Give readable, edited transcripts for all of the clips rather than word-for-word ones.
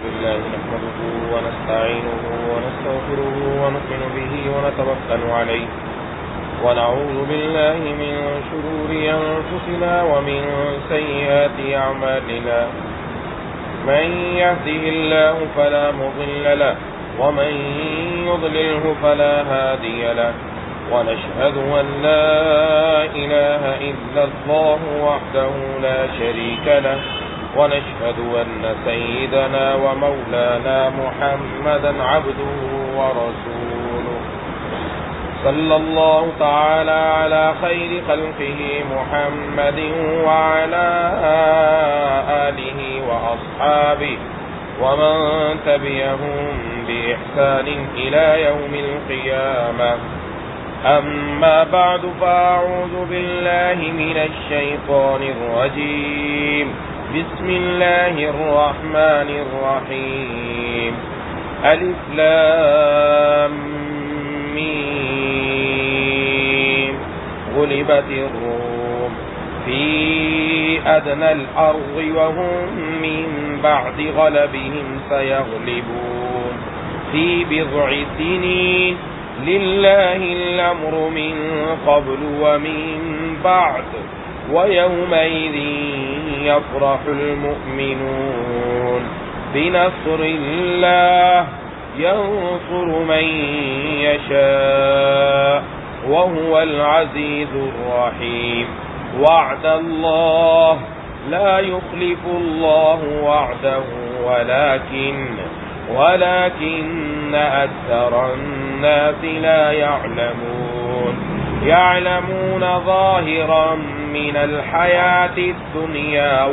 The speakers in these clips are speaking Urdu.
بالله نحمده ونستعينه ونستغفره ونؤمن به ونتوكل عليه ونعوذ بالله من شرور أنفسنا ومن سيئات أعمالنا من يهده الله فلا مضل له ومن يضلله فلا هادي له ونشهد أن لا إله إلا الله وحده لا شريك له ونشهد أن سيدنا ومولانا محمدا عبده ورسوله صلى الله تعالى على خير خلقه محمد وعلى آله وأصحابه ومن تبعهم بإحسان إلى يوم القيامة أما بعد فأعوذ بالله من الشيطان الرجيم بسم الله الرحمن الرحيم ألف لام ميم غلبت الروم في أدنى الأرض وهم من بعد غلبهم سيغلبون في بضع سنين لله الأمر من قبل ومن بعد ويومئذ يفرح المؤمنون بنصر الله ينصر من يشاء وهو العزيز الرحيم وعد الله لا يخلف الله وعده ولكن أكثر الناس لا يعلمون ظاهرا من الحياة الدنيا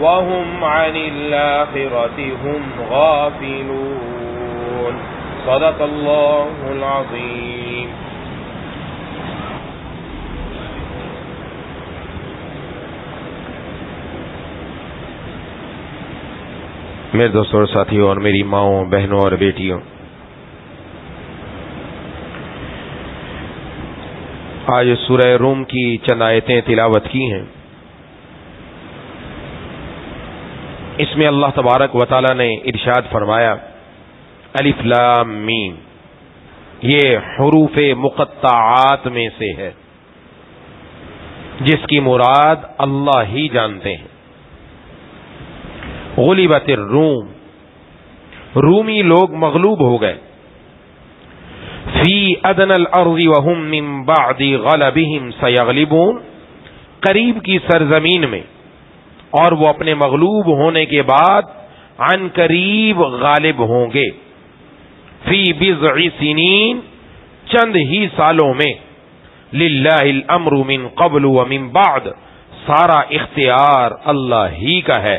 وهم عن الآخرة هم غافلون صدق الله العظيم. میرے دوستوں اور ساتھیوں اور میری ماؤں بہنوں اور بیٹیوں، آج سورہ روم کی چند آیتیں تلاوت کی ہیں. اس میں اللہ تبارک و تعالی نے ارشاد فرمایا الف لام میم، یہ حروف مقطعات میں سے ہے جس کی مراد اللہ ہی جانتے ہیں. غلبت الروم، رومی لوگ مغلوب ہو گئے. فی ادنى الارض وهم من بعد غلبهم سيغلبون، قریب کی سرزمین میں اور وہ اپنے مغلوب ہونے کے بعد عن قریب غالب ہوں گے. فی بضع سنین، چند ہی سالوں میں. للہ الامر من قبل ومن بعد، سارا اختیار اللہ ہی کا ہے،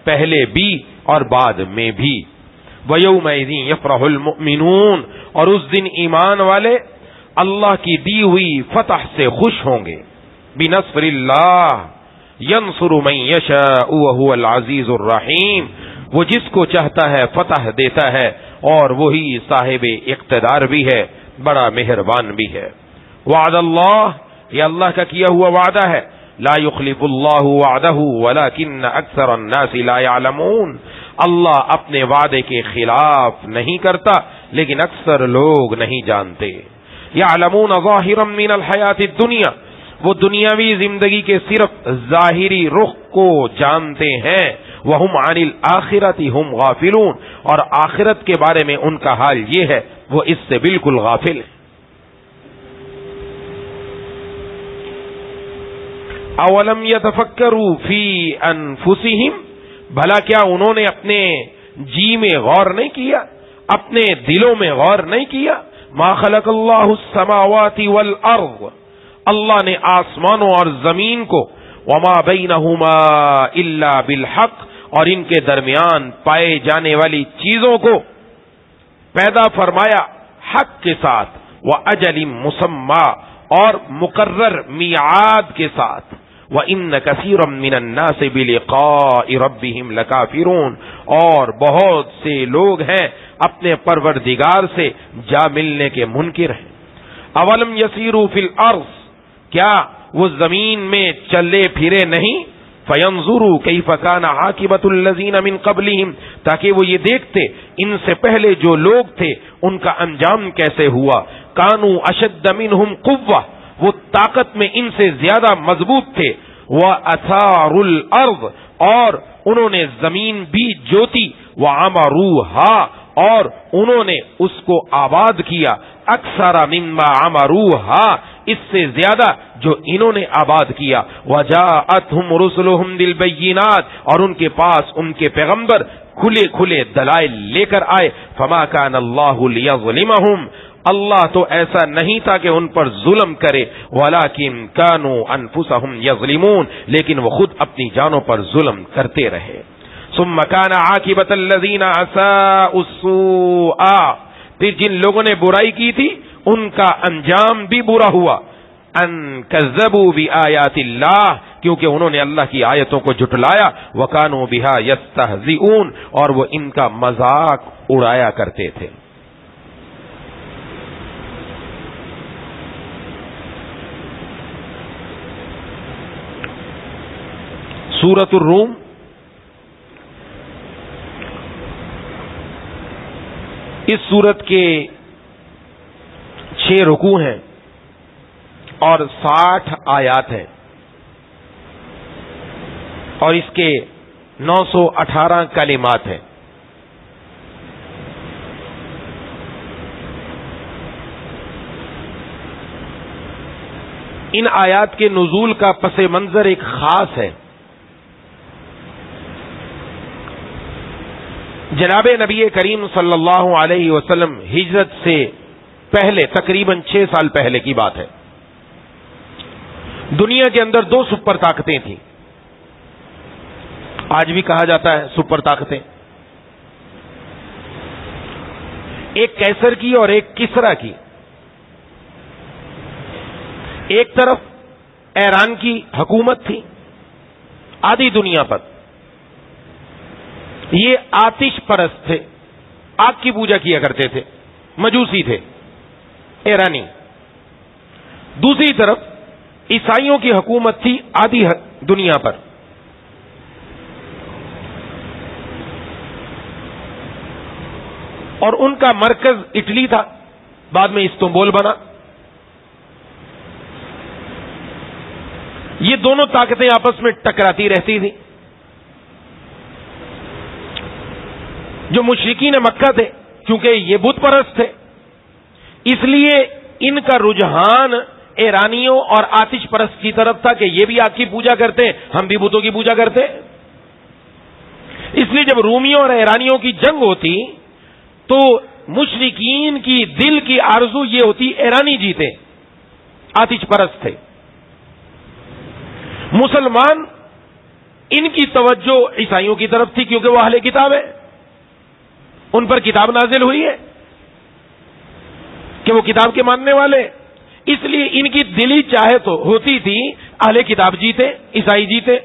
پہلے بھی اور بعد میں بھی. وَيَوْمَئِذٍ يَفْرَحُ الْمُؤْمِنُونَ، اور اس دن ایمان والے اللہ کی دی ہوئی فتح سے خوش ہوں گے. بِنَصْرِ اللَّهِ يَنْصُرُ مَن يَشَاءُ وَهُوَ الْعَزِيزُ الرَّحِيمُ، وہ جس کو چاہتا ہے فتح دیتا ہے اور وہی صاحب اقتدار بھی ہے، بڑا مہربان بھی ہے. وعد اللہ، یہ اللہ کا کیا ہوا وعدہ ہے. لا يخلف اللہ وعدہ ولكن اکثر الناس لا يعلمون، اللہ اپنے وعدے کے خلاف نہیں کرتا لیکن اکثر لوگ نہیں جانتے. یعلمون ظاہرا من الحیات الدنیا، وہ دنیاوی زندگی کے صرف ظاہری رخ کو جانتے ہیں. وہم عن الآخرۃ ہم غافلون، اور آخرت کے بارے میں ان کا حال یہ ہے وہ اس سے بالکل غافل ہے. اولم یتفکروا فی انفسہم، بھلا کیا انہوں نے اپنے جی میں غور نہیں کیا، اپنے دلوں میں غور نہیں کیا. ما خلق اللہ السماوات والارض، اللہ نے آسمانوں اور زمین کو، وما بینہما الا بالحق، اور ان کے درمیان پائے جانے والی چیزوں کو پیدا فرمایا حق کے ساتھ. وَأَجَلٍ مُّسَمَّى، اور مقرر میعاد کے ساتھ. وَإِنَّ كَثِيرًا مِّنَ النَّاسِ بِلِقَاءِ رَبِّهِمْ لَكَافِرُونَ، اور بہت سے لوگ ہیں اپنے پروردگار سے جا ملنے کے منکر ہیں. اولم یسیروا فی الارض، کیا وہ زمین میں چلے پھرے نہیں؟ فینظروا کیف کان عاقبۃ الذین من قبلہم، تاکہ وہ یہ دیکھتے ان سے پہلے جو لوگ تھے ان کا انجام کیسے ہوا. کانوا اشد منہم قوہ، وہ طاقت میں ان سے زیادہ مضبوط تھے. وَأَثَارُوا الْأَرْضَ، اور انہوں نے زمین بھی جوتی. وَعَمَرُوهَا، اور انہوں نے اس کو آباد کیا. اکثر مما عمروها، اس سے زیادہ جو انہوں نے آباد کیا. وجاءتهم رسلهم بالبينات، اور ان کے پاس ان کے پیغمبر کھلے کھلے دلائل لے کر آئے. فما كان الله ليظلمهم، اللہ تو ایسا نہیں تھا کہ ان پر ظلم کرے. ولكن كانوا انفسهم يظلمون، لیکن وہ خود اپنی جانوں پر ظلم کرتے رہے. ثم كان عاقبة الذين اساءوا السوء، پھر جن لوگوں نے برائی کی تھی ان کا انجام بھی برا ہوا. ان كذبوا بآیات اللہ، کیونکہ انہوں نے اللہ کی آیتوں کو جھٹلایا. وكانوا بها يستهزئون، اور وہ ان کا مذاق اڑایا کرتے تھے. سورۃ الروم اس سورت کے 6 رکوع ہیں اور 60 آیات ہیں، اور اس کے 918 کلمات ہیں. ان آیات کے نزول کا پس منظر ایک خاص ہے. جناب نبی کریم صلی اللہ علیہ وسلم ہجرت سے پہلے تقریباً 6 سال پہلے کی بات ہے. دنیا کے اندر 2 سپر طاقتیں تھیں. آج بھی کہا جاتا ہے سپر طاقتیں، ایک کیسر کی اور ایک کسرا کی. ایک طرف ایران کی حکومت تھی آدھی دنیا پر، یہ آتش پرست تھے، آگ کی پوجا کیا کرتے تھے، مجوسی تھے ایرانی. دوسری طرف عیسائیوں کی حکومت تھی آدھی دنیا پر. اور ان کا مرکز اٹلی تھا، بعد میں استنبول بنا. یہ دونوں طاقتیں آپس میں ٹکراتی رہتی تھیں. جو مشرکین مکہ تھے، کیونکہ یہ بت پرست تھے، اس لیے ان کا رجحان ایرانیوں اور آتش پرست کی طرف تھا کہ یہ بھی آگ کی پوجا کرتے، ہم بھی بتوں کی پوجا کرتے. اس لیے جب رومیوں اور ایرانیوں کی جنگ ہوتی تو مشرکین کی دل کی آرزو یہ ہوتی ایرانی جیتے، آتش پرست تھے. مسلمان ان کی توجہ عیسائیوں کی طرف تھی، کیونکہ وہ اہل کتاب ہے، ان پر کتاب نازل ہوئی ہے کہ وہ کتاب کے ماننے والے. اس لیے ان کی دلی چاہت ہوتی تھی اہل کتاب جیتے، عیسائی جیتے.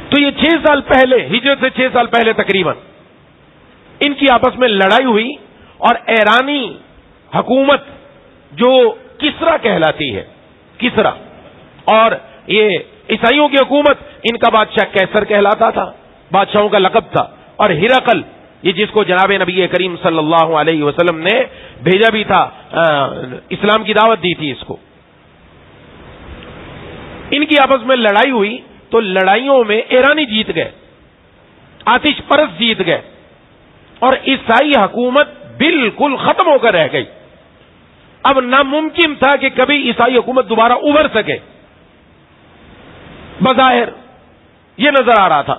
تو یہ 6 سال پہلے، ہجرت سے 6 سال پہلے تقریباً ان کی آپس میں لڑائی ہوئی. اور ایرانی حکومت جو کسرا کہلاتی ہے، کسرا، اور یہ عیسائیوں کی حکومت، ان کا بادشاہ کیسر کہلاتا تھا، بادشاہوں کا لقب تھا. اور ہرقل، یہ جس کو جناب نبی کریم صلی اللہ علیہ وسلم نے بھیجا بھی تھا، اسلام کی دعوت دی تھی اس کو. ان کی آپس میں لڑائی ہوئی تو لڑائیوں میں ایرانی جیت گئے، آتش پرست جیت گئے، اور عیسائی حکومت بالکل ختم ہو کر رہ گئی. اب ناممکن تھا کہ کبھی عیسائی حکومت دوبارہ ابھر سکے. بظاہر یہ نظر آ رہا تھا.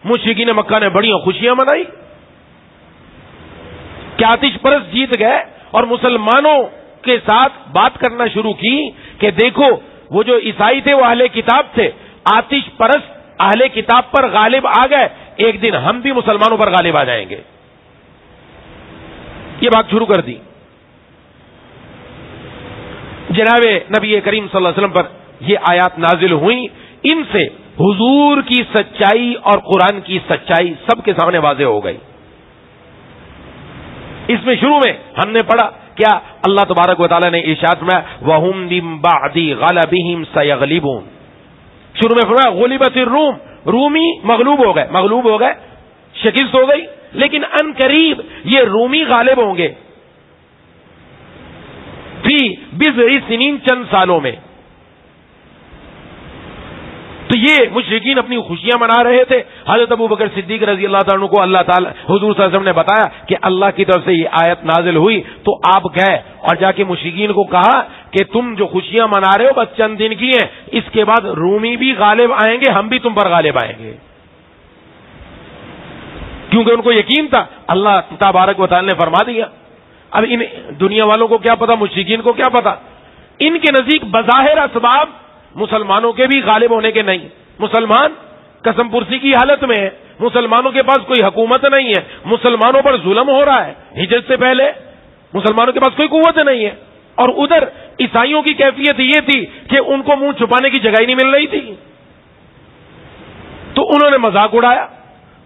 مشرکین مکہ نے بڑی خوشیاں منائی کہ آتش پرست جیت گئے، اور مسلمانوں کے ساتھ بات کرنا شروع کی کہ دیکھو وہ جو عیسائی تھے وہ اہل کتاب تھے، آتش پرست اہل کتاب پر غالب آ گئے، ایک دن ہم بھی مسلمانوں پر غالب آ جائیں گے. یہ بات شروع کر دی. جناب نبی کریم صلی اللہ علیہ وسلم پر یہ آیات نازل ہوئی. ان سے حضور کی سچائی اور قرآن کی سچائی سب کے سامنے واضح ہو گئی. اس میں شروع میں ہم نے پڑھا کیا اللہ تبارک و تعالی نے ارشاد میں وَهُمْ مِن بَعْدِ غَلَبِهِمْ سَيَغْلِبُونَ. شروع میں فرمایا غلبت الروم، رومی مغلوب ہو گئے، شکست ہو گئی، لیکن ان قریب یہ رومی غالب ہوں گے فی بضع سنین، چند سالوں میں۔ تو یہ مشرکین اپنی خوشیاں منا رہے تھے۔ حضرت ابو بکر صدیق رضی اللہ تعالیٰ عنہ کو اللہ تعالیٰ حضور صلی اللہ علیہ وسلم نے بتایا کہ اللہ کی طرف سے یہ آیت نازل ہوئی، تو آپ گئے اور جا کے مشرکین کو کہا کہ تم جو خوشیاں منا رہے ہو بس چند دن کی ہیں، اس کے بعد رومی بھی غالب آئیں گے، ہم بھی تم پر غالب آئیں گے، کیونکہ ان کو یقین تھا، اللہ تبارک و تعالیٰ نے فرما دیا۔ اب ان دنیا والوں کو کیا پتا، مشرکین کو کیا پتا، ان کے نزدیک بظاہر اسباب مسلمانوں کے بھی غالب ہونے کے نہیں، مسلمان قسم پرسی کی حالت میں ہے، مسلمانوں کے پاس کوئی حکومت نہیں ہے، مسلمانوں پر ظلم ہو رہا ہے، ہجرت سے پہلے مسلمانوں کے پاس کوئی قوت نہیں ہے، اور ادھر عیسائیوں کی کیفیت یہ تھی کہ ان کو منہ چھپانے کی جگہ ہی نہیں مل رہی تھی، تو انہوں نے مذاق اڑایا۔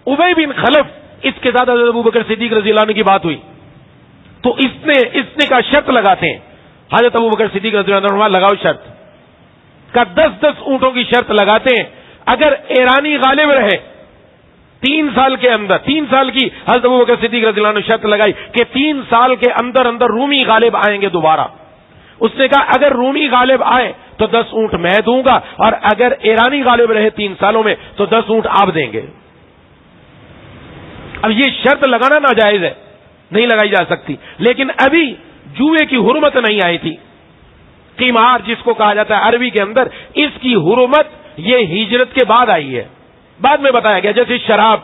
ابی بن خلف، اس کے ساتھ حضرت ابو بکر صدیق رضی اللہ عنہ کی بات ہوئی، تو اس نے کہا شرط لگاتے ہیں، حضرت ابو بکر صدیق رضی اللہ عنہ لگاؤ شرط کا 10 اونٹوں کی شرط لگاتے ہیں، اگر ایرانی غالب رہے 3 سال کے اندر، 3 سال کی حضرت ابو بکر صدیق رضی اللہ عنہ نے شرط لگائی کہ 3 سال کے اندر رومی غالب آئیں گے دوبارہ۔ اس نے کہا اگر رومی غالب آئے تو 10 اونٹ میں دوں گا، اور اگر ایرانی غالب رہے 3 سالوں میں تو 10 اونٹ آپ دیں گے۔ اب یہ شرط لگانا ناجائز ہے، نہیں لگائی جا سکتی، لیکن ابھی جوئے کی حرمت نہیں آئی تھی۔ قمار جس کو کہا جاتا ہے عربی کے اندر، اس کی حرمت یہ ہجرت کے بعد آئی ہے، بعد میں بتایا گیا، جیسے شراب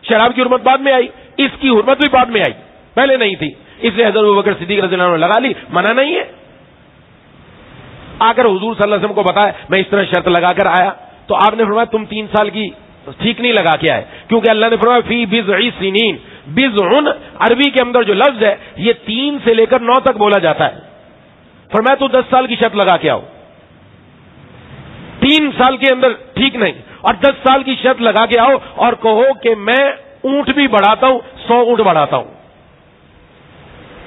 کی حرمت بعد میں آئی، اس کی حرمت بھی بعد میں آئی، پہلے نہیں تھی، اس لیے حضرت ابوبکر صدیق رضی اللہ عنہ نے لگا لی، منع نہیں ہے۔ آ کر حضور صلی اللہ علیہ وسلم کو بتایا میں اس طرح شرط لگا کر آیا، تو آپ نے فرمایا تم 3 سال کی ٹھیک نہیں لگا کے آئے، کیونکہ اللہ نے فرمایا فی بضع سنین، بضع عربی کے اندر جو لفظ ہے یہ 3 سے لے کر 9 تک بولا جاتا ہے۔ فرمایا تو 10 سال کی شرط لگا کے آؤ، 3 سال کے اندر ٹھیک نہیں، اور 10 سال کی شرط لگا کے آؤ اور کہو کہ میں اونٹ بھی بڑھاتا ہوں، 100 اونٹ بڑھاتا ہوں۔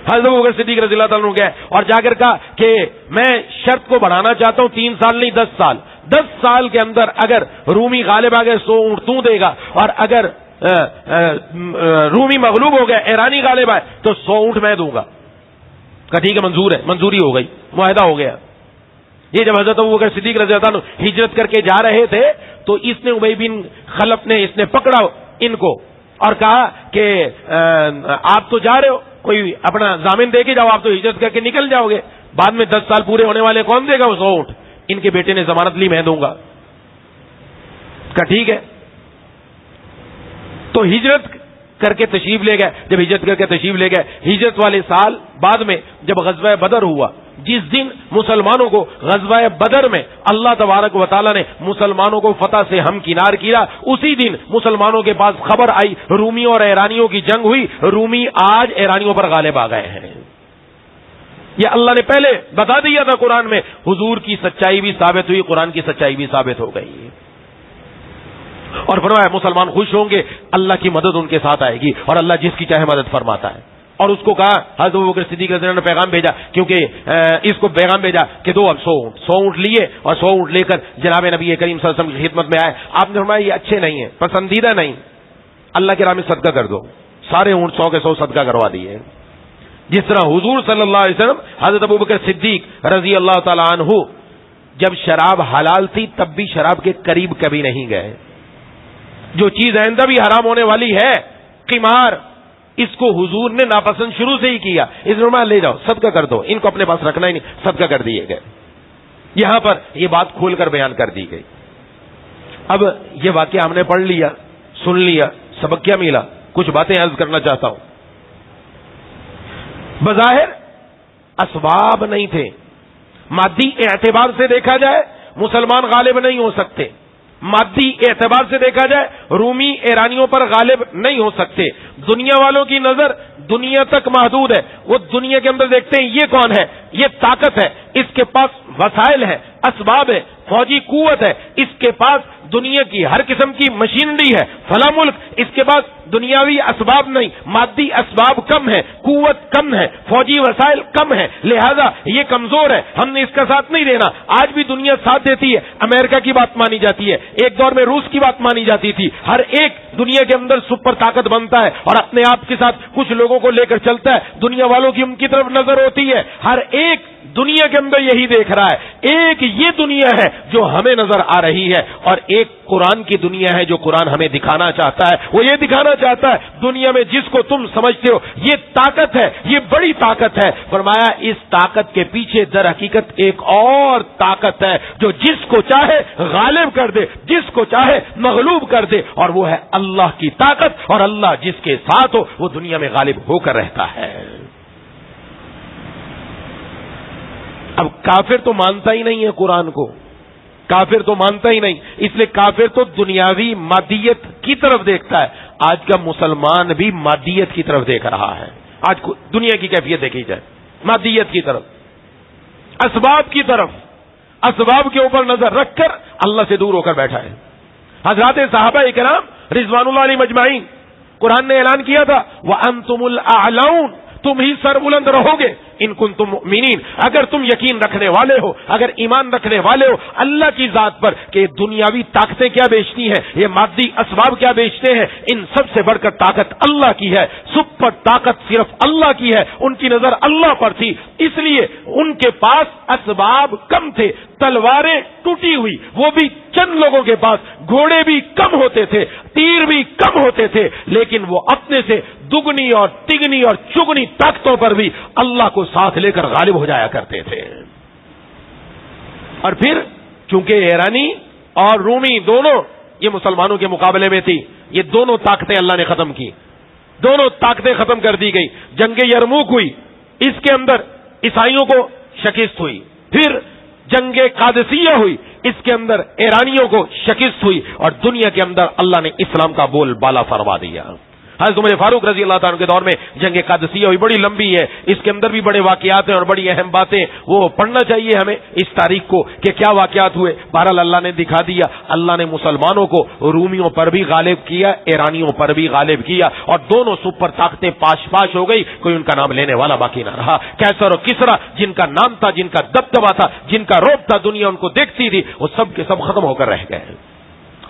حضرت ابوبکر صدیق رضی اللہ تعالیٰ عنہ گئے اور جا کر کہا کہ میں شرط کو بڑھانا چاہتا ہوں، 3 سال نہیں 10 سال، 10 سال کے اندر اگر رومی غالب آ گئے 100 اونٹ تو دے گا، اور اگر رومی مغلوب ہو گئے، ایرانی غالب آئے تو 100 اونٹ میں دوں گا۔ کہا ٹھیک ہے، منظور ہے، منظوری ہو گئی، معاہدہ ہو گیا۔ یہ جب حضرت ابوبکر صدیق رضی اللہ عنہ ہجرت کر کے جا رہے تھے تو اس نے ابی بن خلف نے اس نے پکڑا ان کو اور کہا کہ آپ تو جا رہے ہو، کوئی اپنا ضامن دے کے جاؤ، آپ تو ہجرت کر کے نکل جاؤ گے، بعد میں 10 سال پورے ہونے والے کون دے گا وہ 100 اونٹ؟ ان کے بیٹے نے ضمانت لی، میں دوں گا۔ کہا ٹھیک ہے، تو ہجرت کر کے تشریف لے گئے۔ جب ہجرت کر کے تشریف لے گئے، ہجرت والے سال بعد میں جب غزوہ بدر ہوا، جس دن مسلمانوں کو غزوہ بدر میں اللہ تبارک و تعالیٰ نے مسلمانوں کو فتح سے ہمکنار کیا، اسی دن مسلمانوں کے پاس خبر آئی رومیوں اور ایرانیوں کی جنگ ہوئی، رومی آج ایرانیوں پر غالب آ گئے ہیں۔ یہ اللہ نے پہلے بتا دیا تھا قرآن میں، حضور کی سچائی بھی ثابت ہوئی، قرآن کی سچائی بھی ثابت ہو گئی، اور فرمایا مسلمان خوش ہوں گے، اللہ کی مدد ان کے ساتھ آئے گی، اور اللہ جس کی چاہے مدد فرماتا ہے۔ اور اس کو کہا، حضرت ابوبکر صدیق رضی اللہ عنہ نے پیغام بھیجا، کیونکہ اس کو پیغام بھیجا کہ دو اب 100 اونٹ لیے، اور 100 اونٹ لے کر جناب نبی کریم صلی اللہ علیہ وسلم کی خدمت میں آئے۔ آپ نے فرمایا یہ اچھے نہیں ہیں، پسندیدہ نہیں، اللہ کے راہ میں صدقہ کر دو۔ سارے اونٹ 100 کے 100 صدقہ کروا دیے۔ جس طرح حضور صلی اللہ علیہ وسلم حضرت ابوبکر صدیق رضی اللہ تعالی عنہ جب شراب حلال تھی تب بھی شراب کے قریب کبھی نہیں گئے۔ جو چیز آئندہ بھی حرام ہونے والی ہے، قمار، اس کو حضور نے ناپسند شروع سے ہی کیا، اس میں لے جاؤ صدقہ کر دو، ان کو اپنے پاس رکھنا ہی نہیں، صدقہ کر دیے گئے۔ یہاں پر یہ بات کھول کر بیان کر دی گئی۔ اب یہ واقعہ ہم نے پڑھ لیا، سن لیا، سبق کیا ملا؟ کچھ باتیں عرض کرنا چاہتا ہوں۔ بظاہر اسباب نہیں تھے، مادی اعتبار سے دیکھا جائے مسلمان غالب نہیں ہو سکتے، مادی اعتبار سے دیکھا جائے رومی ایرانیوں پر غالب نہیں ہو سکتے۔ دنیا والوں کی نظر دنیا تک محدود ہے، وہ دنیا کے اندر دیکھتے ہیں یہ کون ہے، یہ طاقت ہے، اس کے پاس وسائل ہے، اسباب ہے، فوجی قوت ہے، اس کے پاس دنیا کی ہر قسم کی مشینری ہے، فلاں ملک، اس کے بعد دنیاوی اسباب نہیں، مادی اسباب کم ہے، قوت کم ہے، فوجی وسائل کم ہے، لہذا یہ کمزور ہے، ہم نے اس کا ساتھ نہیں دینا. آج بھی دنیا ساتھ دیتی ہے، امریکہ کی بات مانی جاتی ہے، ایک دور میں روس کی بات مانی جاتی تھی. ہر ایک دنیا کے اندر سپر طاقت بنتا ہے اور اپنے آپ کے ساتھ کچھ لوگوں کو لے کر چلتا ہے. دنیا والوں کی ان کی طرف نظر ہوتی ہے. ہر ایک دنیا کے اندر یہی دیکھ رہا ہے. ایک یہ دنیا ہے جو ہمیں نظر آ رہی ہے اور ایک قرآن کی دنیا ہے جو قرآن ہمیں دکھانا چاہتا ہے. وہ یہ دکھانا چاہتا ہے دنیا میں جس کو تم سمجھتے ہو یہ طاقت ہے، یہ بڑی طاقت ہے، فرمایا اس طاقت کے پیچھے در حقیقت ایک اور طاقت ہے جو جس کو چاہے غالب کر دے، جس کو چاہے مغلوب کر دے، اور وہ ہے اللہ کی طاقت. اور اللہ جس کے ساتھ ہو وہ دنیا میں غالب ہو کر رہتا ہے. اب کافر تو مانتا ہی نہیں ہے قرآن کو، کافر تو مانتا ہی نہیں، اس لیے کافر تو دنیاوی مادیت کی طرف دیکھتا ہے. آج کا مسلمان بھی مادیت کی طرف دیکھ رہا ہے. آج دنیا کی کیفیت دیکھی جائے، مادیت کی طرف، اسباب کی طرف، اسباب کے اوپر نظر رکھ کر اللہ سے دور ہو کر بیٹھا ہے. حضرات صحابہ کرام رضوان اللہ علیہ مجمعین، قرآن نے اعلان کیا تھا وَأَنْتُمُ الْأَعْلَوْنَ، تم ہی سر بلند رہو گے ان کنتم مؤمنین، اگر تم یقین رکھنے والے ہو، اگر ایمان رکھنے والے ہو اللہ کی ذات پر کہ دنیاوی طاقتیں کیا بیچتی ہیں، یہ مادی اسباب کیا بیچتے ہیں، ان سب سے بڑھ کر طاقت اللہ کی ہے. سپر طاقت صرف اللہ کی ہے. ان کی نظر اللہ پر تھی، اس لیے ان کے پاس اسباب کم تھے. تلواریں ٹوٹی ہوئی، وہ بھی چند لوگوں کے پاس، گھوڑے بھی کم ہوتے تھے، تیر بھی کم ہوتے تھے، لیکن وہ اپنے سے دگنی اور تگنی اور چگنی طاقتوں پر بھی اللہ کو ساتھ لے کر غالب ہو جایا کرتے تھے. اور پھر چونکہ ایرانی اور رومی دونوں یہ مسلمانوں کے مقابلے میں تھی، یہ دونوں طاقتیں اللہ نے ختم کی، دونوں طاقتیں ختم کر دی گئی. جنگ یرموک ہوئی، اس کے اندر عیسائیوں کو شکست ہوئی. پھر جنگ قادسیہ ہوئی، اس کے اندر ایرانیوں کو شکست ہوئی، اور دنیا کے اندر اللہ نے اسلام کا بول بالا فرما دیا. حضرت عمر فاروق رضی اللہ تعالیٰ کے دور میں جنگ قادسیہ ہوئی، بڑی لمبی ہے، اس کے اندر بھی بڑے واقعات ہیں اور بڑی اہم باتیں، وہ پڑھنا چاہیے ہمیں اس تاریخ کو کہ کیا واقعات ہوئے. بہرحال اللہ نے دکھا دیا، اللہ نے مسلمانوں کو رومیوں پر بھی غالب کیا، ایرانیوں پر بھی غالب کیا، اور دونوں سپر طاقتیں پاش پاش ہو گئی، کوئی ان کا نام لینے والا باقی نہ رہا. کیسر اور کسرا جن کا نام تھا، جن کا دبدبا تھا، جن کا رعب تھا، دنیا ان کو دیکھتی تھی، وہ سب کے سب ختم ہو کر رہ گئے.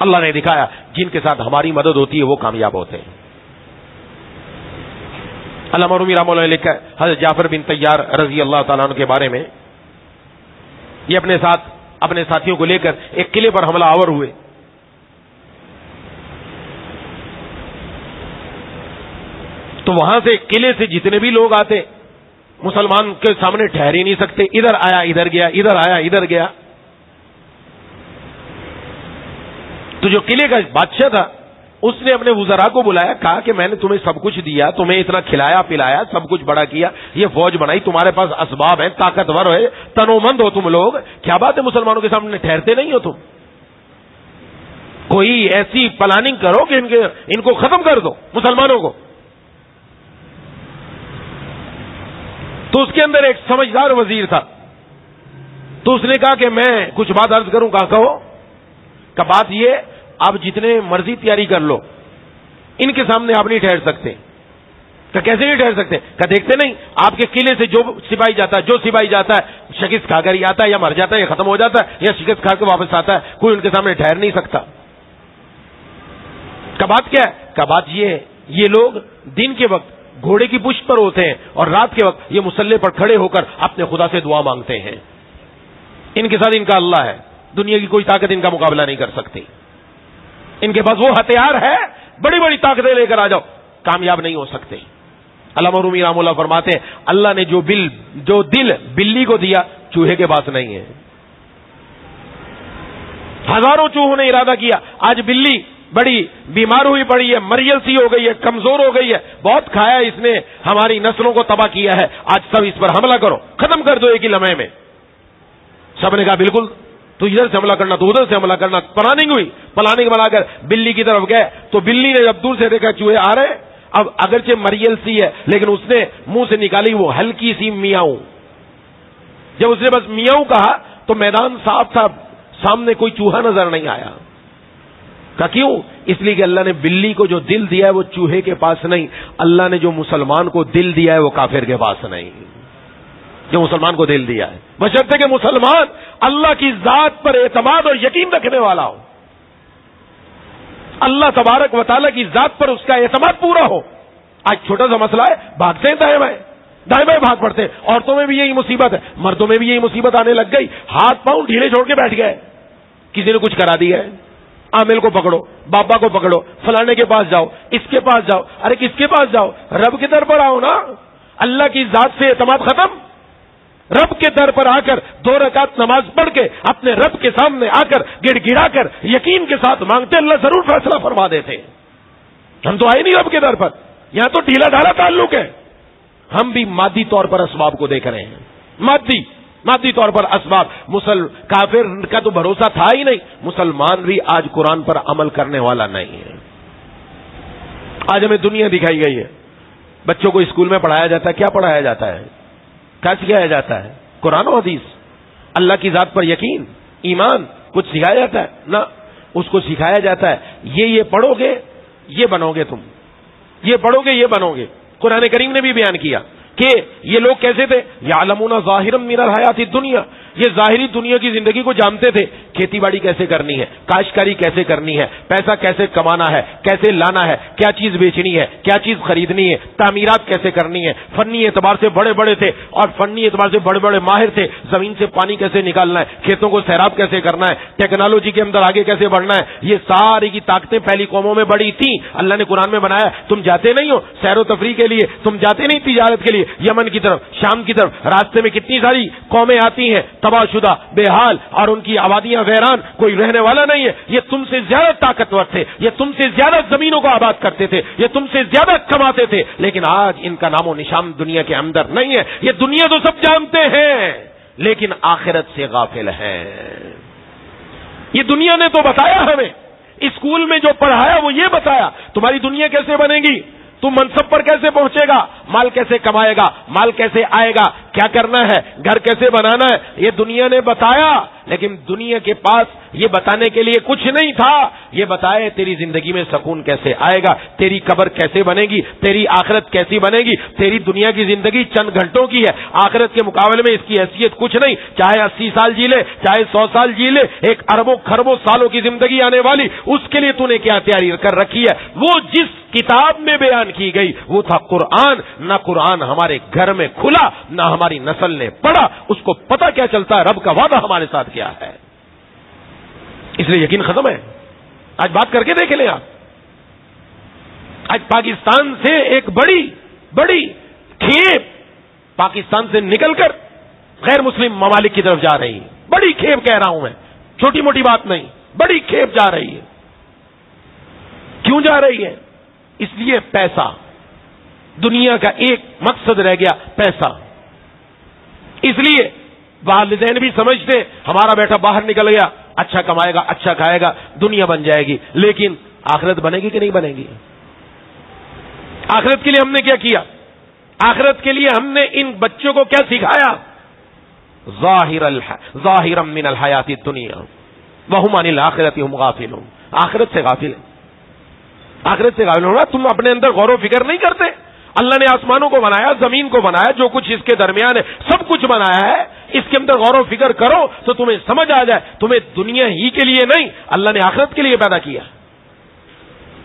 اللہ نے دکھایا جن کے ساتھ ہماری مدد ہوتی ہے وہ کامیاب ہوتے ہیں. علامہ رومی رحمۃ اللہ لکھا ہے حضرت جعفر بن طیار رضی اللہ تعالیٰ عنہ کے بارے میں، یہ اپنے ساتھ اپنے ساتھیوں کو لے کر ایک قلعے پر حملہ آور ہوئے. تو وہاں سے قلعے سے جتنے بھی لوگ آتے مسلمان کے سامنے ٹھہر ہی نہیں سکتے، ادھر آیا ادھر گیا، ادھر آیا ادھر گیا. تو جو قلعے کا بادشاہ تھا اس نے اپنے وزراء کو بلایا، کہا کہ میں نے تمہیں سب کچھ دیا، تمہیں اتنا کھلایا پلایا، سب کچھ بڑا کیا، یہ فوج بنائی، تمہارے پاس اسباب ہیں، طاقتور ہے، تنومند ہو تم لوگ، کیا بات ہے مسلمانوں کے سامنے ٹھہرتے نہیں ہو تم؟ کوئی ایسی پلاننگ کرو کہ ان کو ختم کر دو مسلمانوں کو. تو اس کے اندر ایک سمجھدار وزیر تھا، تو اس نے کہا کہ میں کچھ بات عرض کروں. کہا کہو. کہ بات یہ، آپ جتنے مرضی تیاری کر لو ان کے سامنے آپ نہیں ٹھہر سکتے. کہ کیسے نہیں ٹھہر سکتے؟ کہ دیکھتے نہیں آپ کے قلعے سے جو سپاہی جاتا ہے شکست کھا کر ہی آتا ہے، یا مر جاتا ہے، یا ختم ہو جاتا ہے، یا شکست کھا کے واپس آتا ہے، کوئی ان کے سامنے ٹھہر نہیں سکتا. کہ بات کیا ہے؟ کہ بات یہ لوگ دن کے وقت گھوڑے کی پشت پر ہوتے ہیں اور رات کے وقت یہ مسلح پر کھڑے ہو کر اپنے خدا سے دعا مانگتے ہیں. ان کے ساتھ ان کا اللہ ہے، دنیا کی کوئی طاقت ان کا مقابلہ نہیں کر سکتی. ان کے پاس وہ ہتھیار ہے، بڑی بڑی طاقتیں لے کر آ جاؤ، کامیاب نہیں ہو سکتے. علامہ رومی رحمہ اللہ فرماتے ہیں اللہ نے جو دل بلی کو دیا چوہے کے پاس نہیں ہے. ہزاروں چوہوں نے ارادہ کیا، آج بلی بڑی بیمار ہوئی پڑی ہے، مریل سی ہو گئی ہے، کمزور ہو گئی ہے، بہت کھایا اس نے، ہماری نسلوں کو تباہ کیا ہے، آج سب اس پر حملہ کرو، ختم کر دو ایک ہی لمحے میں. سب نے کہا بالکل، تو ادھر سے حملہ کرنا، تو ادھر سے حملہ کرنا. پلاننگ ہوئی، پلاننگ بنا کر بلی کی طرف گئے. تو بلی نے جب دور سے دیکھا چوہے آ رہے، اب اگرچہ مریل سی ہے لیکن اس نے منہ سے نکالی وہ ہلکی سی میاؤں. جب اس نے بس میاؤں کہا تو میدان صاف تھا، سامنے کوئی چوہا نظر نہیں آیا. کہ کیوں؟ اس لیے کہ اللہ نے بلی کو جو دل دیا ہے وہ چوہے کے پاس نہیں، اللہ نے جو مسلمان کو دل دیا ہے وہ کافر کے پاس نہیں، جو مسلمان کو دل دیا ہے، بشرطے کہ مسلمان اللہ کی ذات پر اعتماد اور یقین رکھنے والا ہو، اللہ تبارک و تعالیٰ کی ذات پر اس کا اعتماد پورا ہو۔ آج چھوٹا سا مسئلہ ہے، بھاگتے ہیں دائیں بائیں بھاگ پڑتے ہیں۔ عورتوں میں بھی یہی مصیبت ہے، مردوں میں بھی یہی مصیبت آنے لگ گئی، ہاتھ پاؤں ڈھیلے چھوڑ کے بیٹھ گئے، کسی نے کچھ کرا دیا ہے، عامل کو پکڑو، بابا کو پکڑو، فلانے کے پاس جاؤ، اس کے پاس جاؤ، ارے کس کے پاس جاؤ؟ رب کے در پر آؤ نا۔ اللہ کی ذات سے اعتماد ختم، رب کے در پر آ کر 2 رکعت نماز پڑھ کے اپنے رب کے سامنے آ کر گڑ گڑا کر یقین کے ساتھ مانگتے، اللہ ضرور فیصلہ فرما دیتے۔ ہم تو آئے نہیں رب کے در پر، یہاں تو ڈھیلا ڈھالا تعلق ہے، ہم بھی مادی طور پر اسباب کو دیکھ رہے ہیں، مادی طور پر اسباب۔ کافر کا تو بھروسہ تھا ہی نہیں، مسلمان بھی آج قرآن پر عمل کرنے والا نہیں ہے۔ آج ہمیں دنیا دکھائی گئی ہے، بچوں کو اسکول میں پڑھایا جاتا ہے، کیا پڑھایا جاتا ہے؟ کیا سکھایا جاتا ہے؟ قرآن و حدیث، اللہ کی ذات پر یقین، ایمان، کچھ سکھایا جاتا ہے؟ نہ، اس کو سکھایا جاتا ہے یہ پڑھو گے یہ بنو گے، تم یہ پڑھو گے یہ بنو گے۔ قرآن کریم نے بھی بیان کیا کہ یہ لوگ کیسے تھے، یعلمون ظاہرا من الحیات الدنیا، یہ ظاہری دنیا کی زندگی کو جانتے تھے، کھیتی باڑی کیسے کرنی ہے، کاشتکاری کیسے کرنی ہے، پیسہ کیسے کمانا ہے، کیسے لانا ہے، کیا چیز بیچنی ہے، کیا چیز خریدنی ہے، تعمیرات کیسے کرنی ہے، فنی اعتبار سے بڑے بڑے تھے اور فنی اعتبار سے بڑے بڑے ماہر تھے، زمین سے پانی کیسے نکالنا ہے، کھیتوں کو سیراب کیسے کرنا ہے، ٹیکنالوجی کے اندر آگے کیسے بڑھنا ہے، یہ ساری کی طاقتیں پہلی قوموں میں بڑی تھیں۔ اللہ نے قرآن میں بنایا، تم جاتے نہیں ہو سیر و تفریح کے لیے، تم جاتے نہیں تجارت کے لیے یمن کی طرف، شام کی طرف، راستے میں کتنی ساری قومیں آتی ہیں تباہ شدہ، بے حال، اور ان کی آبادیاں ویران، کوئی رہنے والا نہیں ہے۔ یہ تم سے زیادہ طاقتور تھے، یہ تم سے زیادہ زمینوں کو آباد کرتے تھے، یہ تم سے زیادہ کماتے تھے، لیکن آج ان کا نام و نشان دنیا کے اندر نہیں ہے۔ یہ دنیا تو سب جانتے ہیں لیکن آخرت سے غافل ہیں۔ یہ دنیا نے تو بتایا ہمیں، اسکول میں جو پڑھایا وہ یہ بتایا تمہاری دنیا کیسے بنے گی، تم منصب پر کیسے پہنچے گا، مال کیسے کمائے گا، مال کیسے آئے گا، کیا کرنا ہے، گھر کیسے بنانا ہے، یہ دنیا نے بتایا۔ لیکن دنیا کے پاس یہ بتانے کے لیے کچھ نہیں تھا، یہ بتائے تیری زندگی میں سکون کیسے آئے گا، تیری قبر کیسے بنے گی، تیری آخرت کیسی بنے گی۔ تیری دنیا کی زندگی چند گھنٹوں کی ہے، آخرت کے مقابلے میں اس کی حیثیت کچھ نہیں، چاہے 80 سال جی لے، چاہے 100 سال جی لے، ایک اربوں خربوں سالوں کی زندگی آنے والی، اس کے لیے تو نے کیا تیاری کر رکھی ہے۔ وہ جس کتاب میں بیان کی گئی وہ تھا قرآن، نہ قرآن ہمارے گھر میں کھلا، نہ ہماری نسل نے پڑھا، اس کو پتہ کیا چلتا ہے رب کا وعدہ ہمارے ساتھ کیا ہے، اس لیے یقین ختم ہے۔ آج بات کر کے دیکھ لیں آپ، آج پاکستان سے ایک بڑی کھیپ پاکستان سے نکل کر غیر مسلم ممالک کی طرف جا رہی ہے، بڑی کھیپ کہہ رہا ہوں میں، چھوٹی موٹی بات نہیں، بڑی کھیپ جا رہی ہے۔ کیوں جا رہی ہے؟ اس لیے پیسہ، دنیا کا ایک مقصد رہ گیا پیسہ۔ اس لیے والدین بھی سمجھتے ہمارا بیٹا باہر نکل گیا، اچھا کمائے گا، اچھا کھائے گا، دنیا بن جائے گی، لیکن آخرت بنے گی کہ نہیں بنے گی؟ آخرت کے لیے ہم نے کیا کیا؟ آخرت کے لیے ہم نے ان بچوں کو کیا سکھایا؟ ظاہرا من الحیات الدنیا وہم عن الآخرۃ ہم غافلون، آخرت سے غافل ہے، آخرت سے غافل ہونا۔ تم اپنے اندر غور و فکر نہیں کرتے؟ اللہ نے آسمانوں کو بنایا، زمین کو بنایا، جو کچھ اس کے درمیان ہے سب کچھ بنایا ہے، اس کے اندر غور و فکر کرو تو تمہیں سمجھ آ جائے تمہیں دنیا ہی کے لیے نہیں، اللہ نے آخرت کے لیے پیدا کیا۔